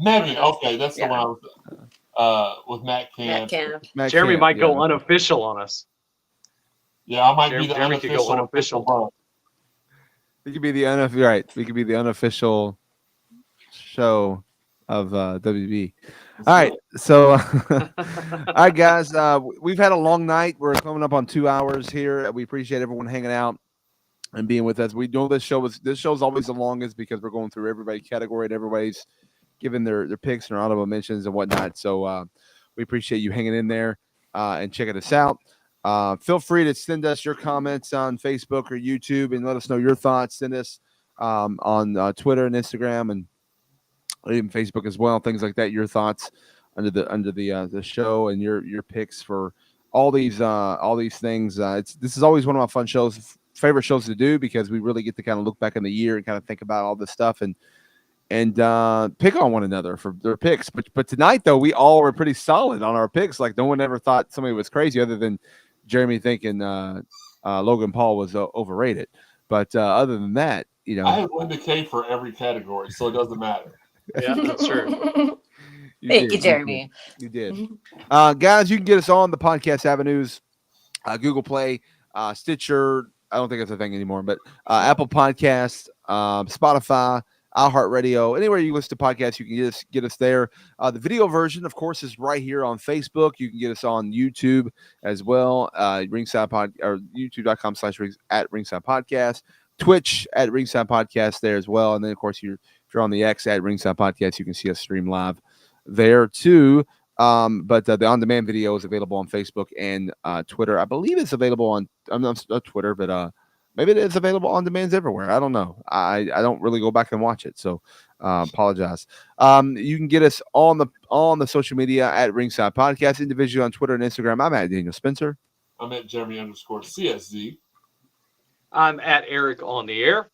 Okay, that's the one I was with Matt Camp. Jeremy might go unofficial on us. Yeah, I might be the Jeremy could go unofficial bump. We could be the We could be the unofficial show of WB. All right, so all right, guys. We've had a long night. We're coming up on 2 hours here. We appreciate everyone hanging out and being with us. We know this show's always the longest because we're going through everybody's category and everybody's giving their picks and their honorable mentions and whatnot. So we appreciate you hanging in there and checking us out. Feel free to send us your comments on Facebook or YouTube and let us know your thoughts. Send us on Twitter and Instagram and even Facebook as well, things like that. Your thoughts under the show and your picks for all these things. This is always one of my favorite shows to do because we really get to kind of look back in the year and kind of think about all this stuff and pick on one another for their picks. But tonight though, we all were pretty solid on our picks. Like no one ever thought somebody was crazy other than Jeremy thinking Logan Paul was overrated. But other than that, I have Linda Kay for every category, so it doesn't matter. Yeah, that's true. Thank you, Jeremy. You did. Guys, you can get us on the podcast avenues, Google Play, Stitcher. I don't think that's a thing anymore, but Apple Podcasts, Spotify, iHeartRadio, anywhere you listen to podcasts, you can get us there. The video version, of course, is right here on Facebook. You can get us on YouTube as well. Ringside Pod or YouTube.com/@Ringside Podcast, Twitch @Ringside Podcast there as well, and then of course if you're on the X @Ringside Podcast, you can see us stream live there too. But the on-demand video is available on Facebook and Twitter. I believe it's available on not Twitter, but maybe it is available on demands everywhere. I don't know. I don't really go back and watch it, so apologize. You can get us on the social media @Ringside Podcast, individually on Twitter and Instagram. I'm Daniel Spencer. I'm @Jeremy_CSZ. I'm @Eric on the air.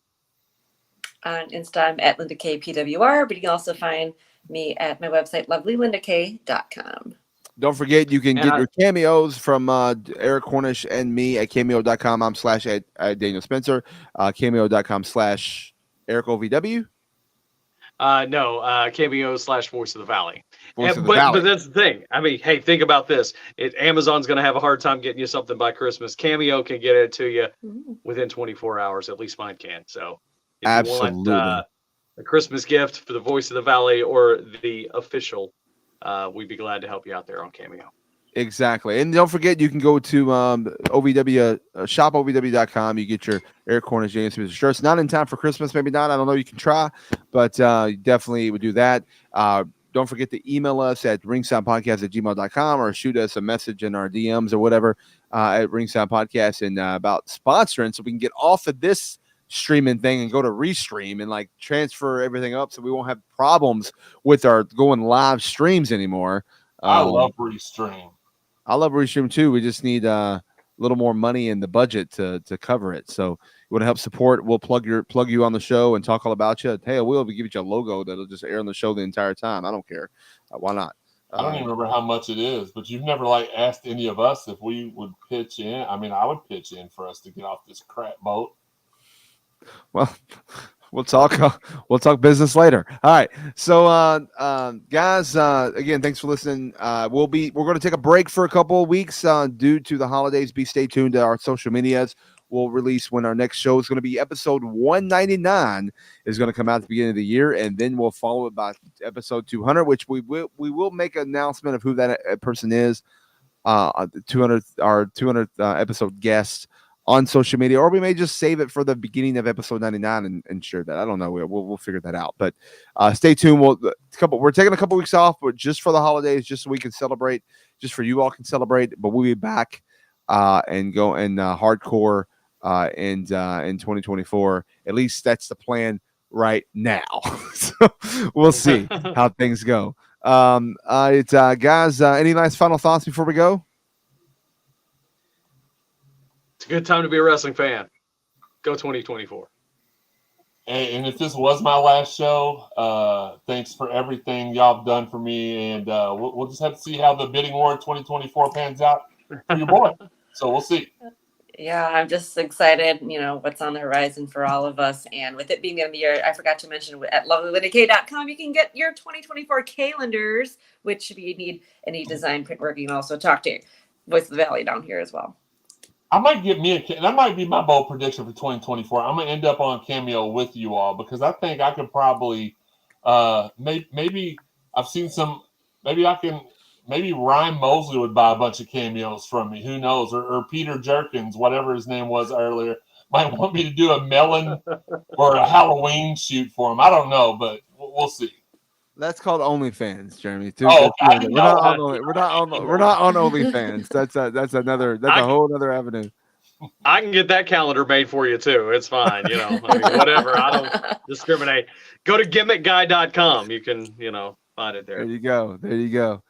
On Insta, I'm @LindaKPWR, but you can also find me at my website, lovelylindak.com. Don't forget, you can get your cameos from Eric Cornish and me at cameo.com. I'm / Daniel Spencer, cameo.com/EricOVW. No, cameo /Voice of the Valley. But that's the thing. I mean, hey, think about this. Amazon's going to have a hard time getting you something by Christmas. Cameo can get it to you within 24 hours. At least mine can. So if absolutely. you want a Christmas gift for the Voice of the Valley or the official, we'd be glad to help you out there on Cameo. Exactly. And don't forget, you can go to OVW, shopovw.com. You get your Eric Cornish James Smith shirts. Not in time for Christmas, maybe not. I don't know. You can try, but definitely would do that. Don't forget to email us at ringsidepodcast@gmail.com or shoot us a message in our DMs or whatever at Ringside Podcast and about sponsoring so we can get off of this streaming thing and go to Restream and like transfer everything up so we won't have problems with our going live streams anymore. I love Restream. I love Restream too. We just need a little more money in the budget to cover it. So you want to help support, we'll plug you on the show and talk all about you. Hey, we'll give you a logo that'll just air on the show the entire time. I don't care. Why not? I don't even remember how much it is, but you've never asked any of us if we would pitch in. I mean, I would pitch in for us to get off this crap boat. Well, we'll talk business later. All right. So, guys, again, thanks for listening. We're going to take a break for a couple of weeks due to the holidays. Stay tuned to our social medias. We'll release when our next show is going to be episode 199 is going to come out at the beginning of the year, and then we'll follow it by episode 200, which we will make an announcement of who that person is. Our 200th episode guest on social media, or we may just save it for the beginning of episode 99 and share that. I don't know. We'll figure that out. But stay tuned. We're taking a couple weeks off, but just for the holidays, just so we can celebrate, just for you all can celebrate. But we'll be back and go in hardcore in 2024. At least that's the plan right now. So we'll see how things go. Guys, any nice final thoughts before we go? It's a good time to be a wrestling fan. Go 2024. And if this was my last show, thanks for everything y'all have done for me. And we'll just have to see how the bidding war 2024 pans out for your boy. So we'll see. Yeah, I'm just excited, what's on the horizon for all of us. And with it being the end of the year, I forgot to mention at lovelylyndak.com, you can get your 2024 calendars, which if you need any design print work, you can also talk to Voice of the Valley down here as well. I might get that might be my bold prediction for 2024. I'm going to end up on Cameo with you all because I think I could probably, maybe I've seen some, maybe Ryan Mosley would buy a bunch of cameos from me. Who knows? Or Peter Jerkins, whatever his name was earlier, might want me to do a melon or a Halloween shoot for him. I don't know, but we'll see. That's called OnlyFans, Jeremy. Oh, I we're know. not on OnlyFans. That's a whole other avenue. I can get that calendar made for you too. It's fine, whatever. I don't discriminate. Go to gimmickguy.com. You can, find it there. There you go.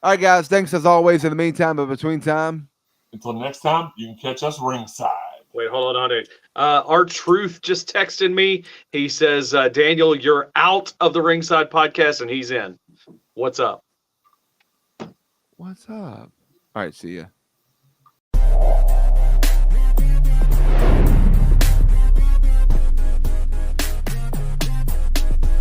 All right, guys. Thanks as always. In the meantime, but between time, until next time, you can catch us ringside. Wait, hold on, dude. Our Truth just texted me. He says, Daniel, you're out of the Ringside podcast, and he's in. What's up? What's up? All right, see ya.